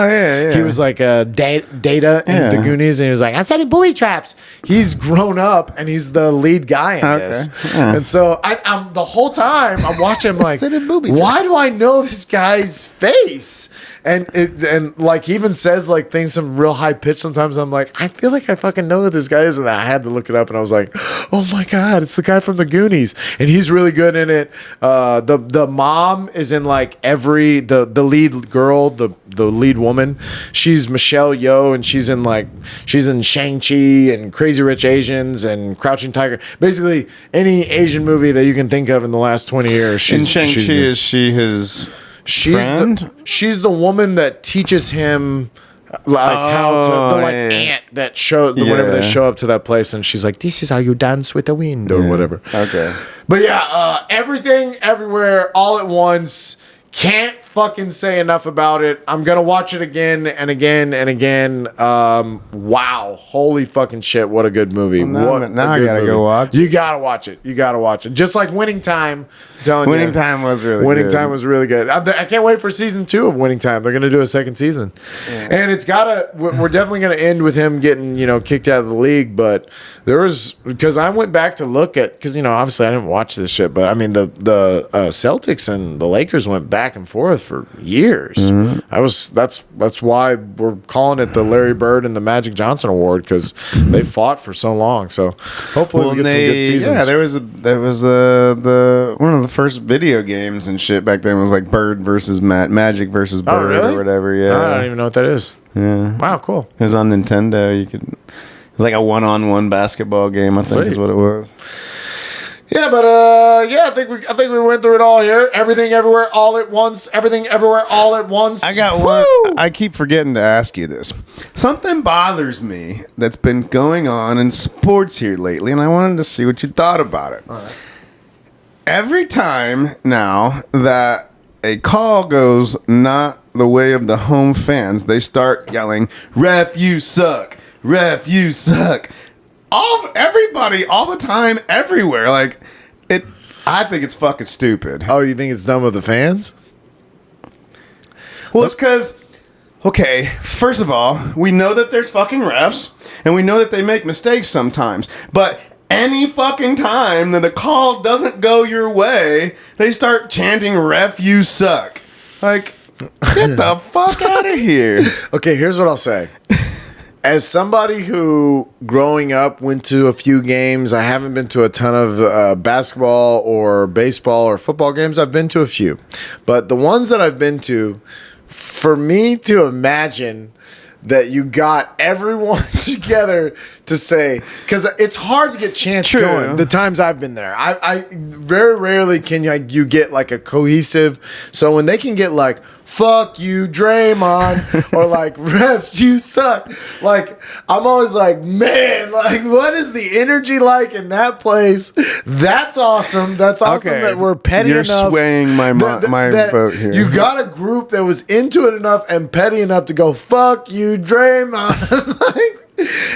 he was like Data in the Goonies, and he was like, I said it booby traps. He's grown up, and he's the lead guy in this. Yeah. And so I'm the whole time I'm watching, I'm like, why do I know this guy's face? And like he even says like things some real high pitch. Sometimes I'm like, I feel like I fucking know who this guy is, and I had to look it up, and I was like, oh my god, it's the guy from the Goonies, and he's really good in it. The the mom is in like every the lead girl, the lead woman. She's Michelle Yeoh, and she's in Shang-Chi and Crazy Rich Asians and Crouching Tiger. Basically, any Asian movie that you can think of in the last 20 years. In Shang-Chi, is she his friend? She's the woman that teaches him how to aunt that whenever they show up to that place, and she's like, "This is how you dance with the wind," or whatever. Okay. But everything, everywhere, all at once. Can't fucking say enough about it. I'm gonna watch it again and again and again. Wow, holy fucking shit! What a good movie. Well, now I gotta go watch. You gotta watch it. You gotta watch it. Just like Winning Time. Winning Time was really good. Winning Time was really good. I can't wait for season 2 of Winning Time. They're gonna do a second season, and it's gotta. We're definitely gonna end with him getting kicked out of the league. But there was because I went back to look at because obviously I didn't watch this shit, but I mean the Celtics and the Lakers went back and forth for years. Mm-hmm. That's why we're calling it the Larry Bird and the Magic Johnson Award, because they fought for so long. So hopefully we get some good seasons. Yeah, there was the one of the first video games and shit back then was like Bird versus Magic versus Bird or whatever. Yeah, I don't even know what that is. Yeah. Wow, cool. It was on Nintendo. It was like a 1-on-1 basketball game, I think is what it was. Yeah, but I think we went through it all here. Everything, everywhere, all at once. Everything, everywhere, all at once. I got one. I keep forgetting to ask you this. Something bothers me that's been going on in sports here lately, and I wanted to see what you thought about it. All right. Every time now that a call goes not the way of the home fans, they start yelling, "Ref, you suck! Ref, you suck!" Everybody, all the time, everywhere. Like, I think it's fucking stupid. Oh, you think it's dumb with the fans? Well, it's because, okay, first of all, we know that there's fucking refs, and we know that they make mistakes sometimes. But any fucking time that the call doesn't go your way, they start chanting, "Ref, you suck." Like, get the fuck out of here. Okay, here's what I'll say. As somebody who, growing up, went to a few games, I haven't been to a ton of basketball or baseball or football games. I've been to a few. But the ones that I've been to, for me to imagine that you got everyone together to say, because it's hard to get chants going. The times I've been there, I very rarely can you get like a cohesive. So when they can get like, "Fuck you, Draymond," or like, "Refs, you suck," like I'm always like, man, like what is the energy like in that place? That's awesome. That's awesome that we're petty enough. You're swaying my vote here. You got a group that was into it enough and petty enough to go, "Fuck you, Draymond." Like,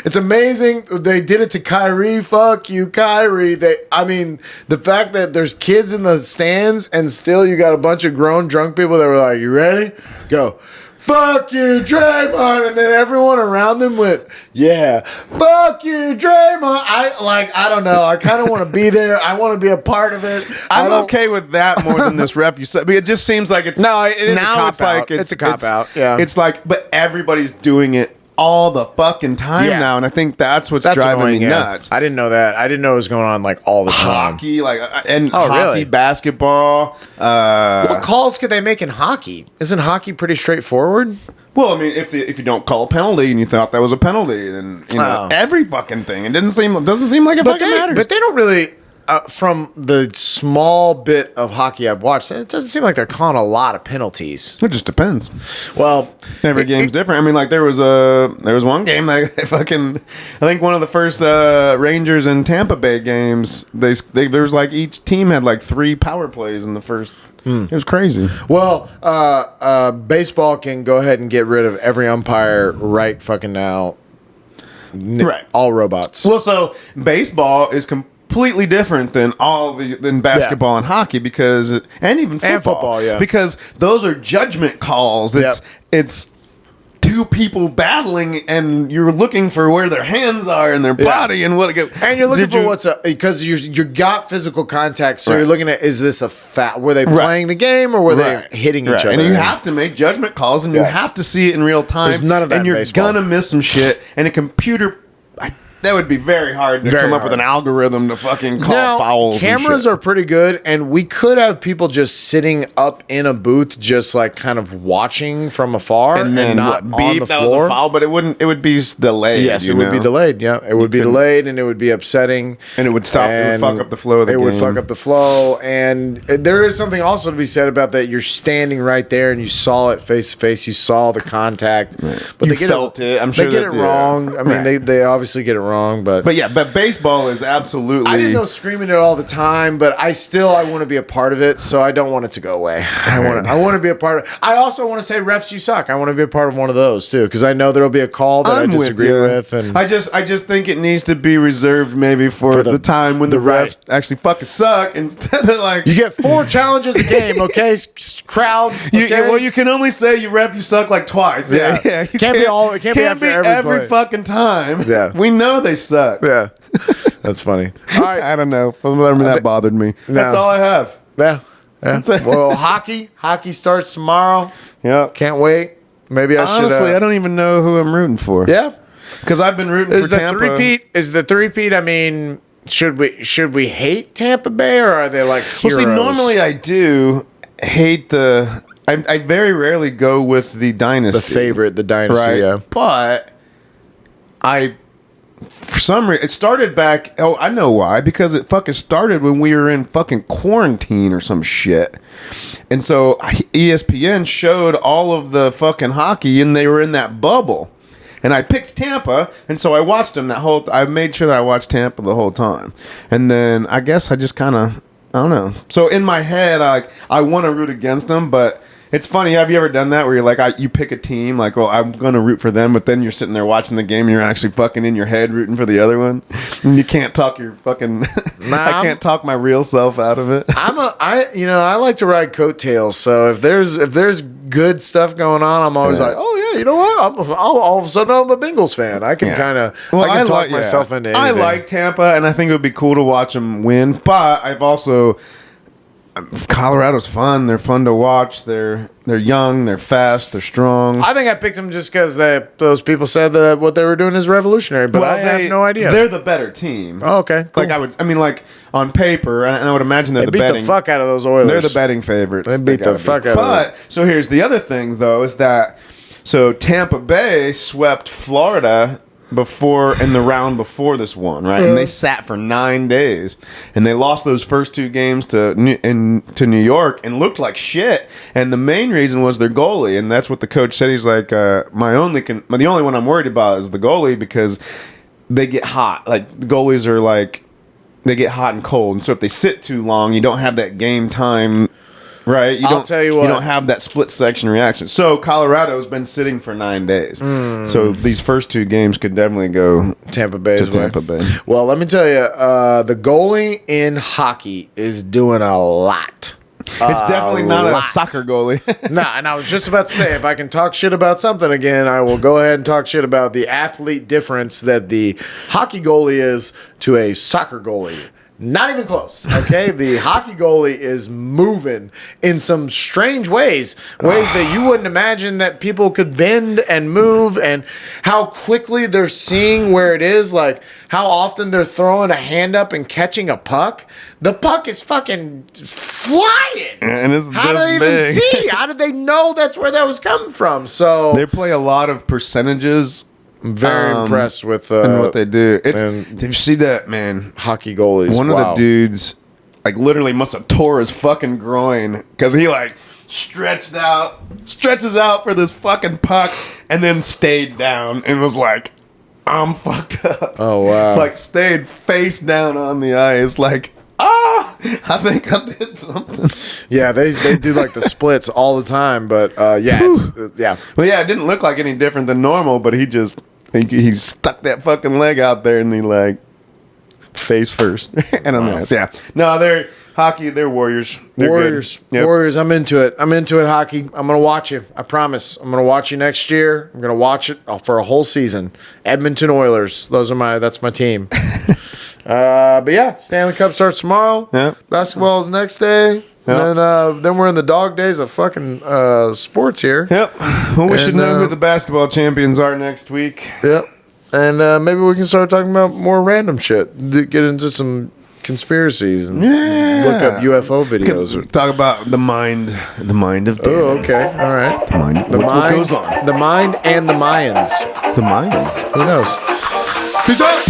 it's amazing. They did it to Kyrie. "Fuck you, Kyrie." The fact that there's kids in the stands and still you got a bunch of grown drunk people that were like, "You ready? Go. Fuck you, Draymond." And then everyone around them went, "Yeah, fuck you, Draymond." I don't know. I kind of want to be there. I want to be a part of it. I'm okay with that more than this ref you said. But it just seems like it's it is now a cop out. It's a cop out. Yeah, it's like, but everybody's doing it all the fucking time now, and I think that's driving me nuts. I didn't know that. I didn't know it was going on like all the time. Hockey, hockey, basketball. What calls could they make in hockey? Isn't hockey pretty straightforward? Well, I mean, if you don't call a penalty and you thought that was a penalty, then every fucking thing. It doesn't seem like it fucking matters. But they don't really. From the small bit of hockey I've watched, it doesn't seem like they're calling a lot of penalties. It just depends. Well, every game's different. I mean, like there was one game that I think one of the first Rangers and Tampa Bay games. There was like each team had like 3 power plays in the first. It was crazy. Well, baseball can go ahead and get rid of every umpire right fucking now. Right, all robots. Well, so baseball is completely different than than basketball and hockey and even football, because those are judgment calls. It's 2 people battling, and you're looking for where their hands are in their body and what. And you're looking for because you got physical contact, so you're looking at, is this a foul? Were they playing the game or were they hitting each other? And you have to make judgment calls, and you have to see it in real time. There's none of that. And you're gonna miss some shit, and a computer. that would be very hard to come up with an algorithm to fucking call fouls. Cameras are pretty good, and we could have people just sitting up in a booth, just like kind of watching from afar, and then not beep, on the that floor. was a foul, but it wouldn't. It would be delayed. Yes, it would be delayed. Yeah, it would be delayed, and it would be upsetting, and it would stop. It would fuck up the flow of the game. It would fuck up the flow, and there is something also to be said about that. You're standing right there, and you saw it face to face. You saw the contact, but you felt it. I'm sure they get it wrong. I mean, they obviously get it wrong, but baseball is absolutely. I didn't know screaming it all the time, but I want to be a part of it, so I don't want it to go away. I want to be a part of it. I also want to say, refs, you suck. I want to be a part of one of those too, because I know there will be a call that I disagree with, and I just think it needs to be reserved maybe for the time when the refs actually fucking suck, instead of like you get 4 challenges a game, okay? Crowd. Okay? You can only say you suck like twice. Yeah. You can't be after every fucking time. Yeah, we know they suck. Yeah, that's funny. All right, I don't know. That bothered me. No. That's all I have. Yeah. Well, hockey starts tomorrow. Yeah, can't wait. Maybe I should. Honestly, I don't even know who I'm rooting for. Yeah, because I've been rooting for Tampa. Is the three-peat? I mean, should we hate Tampa Bay, or are they like heroes? Well, see, normally I do hate the. I very rarely go with the dynasty. The dynasty, right? yeah. But for some reason, it started back. Oh, I know why. Because it fucking started when we were in fucking quarantine or some shit. And so ESPN showed all of the fucking hockey, and they were in that bubble. And I picked Tampa, and so I watched them I made sure that I watched Tampa the whole time. And then I guess I just kind of, I don't know. So in my head, I want to root against them, but it's funny. Have you ever done that where you're like, you pick a team, like, well, I'm going to root for them, but then you're sitting there watching the game and you're actually fucking in your head rooting for the other one, and you can't talk your fucking. I can't talk my real self out of it. I like to ride coattails. So if there's good stuff going on, I'm always like, oh yeah, you know what? All of a sudden I'm a Bengals fan. I can kind of talk myself into anything. I like Tampa, and I think it would be cool to watch them win. But I've also. Colorado's fun. They're fun to watch. They're young. They're fast. They're strong. I think I picked them just because those people said that what they were doing is revolutionary, but I have no idea. They're the better team. Oh, okay, cool. Like on paper, and I would imagine they beat the fuck out of those Oilers. They're the betting favorites. They beat the fuck out of them. But so here's the other thing, though, is that Tampa Bay swept Florida in the round before this one, right? And they sat for 9 days, and they lost those first 2 games to New York and looked like shit. And the main reason was their goalie, and that's what the coach said. He's like, the only one I'm worried about is the goalie, because they get hot. Like, the goalies are like, they get hot and cold, and so if they sit too long, you don't have that game time. Right, I'll tell you what. You don't have that split section reaction. So Colorado's been sitting for 9 days. So these first 2 games could definitely go Tampa Bay's way. Tampa Bay. Well, let me tell you, the goalie in hockey is doing a lot. It's definitely not a soccer goalie. Nah, and I was just about to say, if I can talk shit about something again, I will go ahead and talk shit about the athlete difference that the hockey goalie is to a soccer goalie. Not even close, okay? The hockey goalie is moving in some strange ways that you wouldn't imagine that people could bend and move, and how quickly they're seeing where it is, like how often they're throwing a hand up and catching a puck. The puck is fucking flying. And it's how do they even see? How did they know that's where that was coming from? So they play a lot of percentages. I'm very impressed with and what they do. Did you see that, man? Hockey goalies. One of the dudes, like, literally must have tore his fucking groin because he stretches out for this fucking puck, and then stayed down and was like, "I'm fucked up." Oh wow! Like, stayed face down on the ice, like, I think I did something. Yeah, they do like the splits all the time, but yeah. Well, yeah, it didn't look like any different than normal, but he stuck that fucking leg out there, and he like face first and on the ice. Yeah, no, they're hockey. They're Warriors. They're Warriors. Good. Yep. Warriors. I'm into it. Hockey. I'm gonna watch you. I promise. I'm gonna watch you next year. I'm gonna watch it for a whole season. Edmonton Oilers. That's my team. But yeah, Stanley Cup starts tomorrow. Yep. Basketball is the next day. Yep. And then we're in the dog days of fucking sports here. Yep. Well, we should know who the basketball champions are next week. Yep. And maybe we can start talking about more random shit. Get into some conspiracies and look up UFO videos. Talk about the mind of Dannon. Oh, okay. All right. The mind. What goes on? The mind and the Mayans. The Mayans. Who knows? Peace out.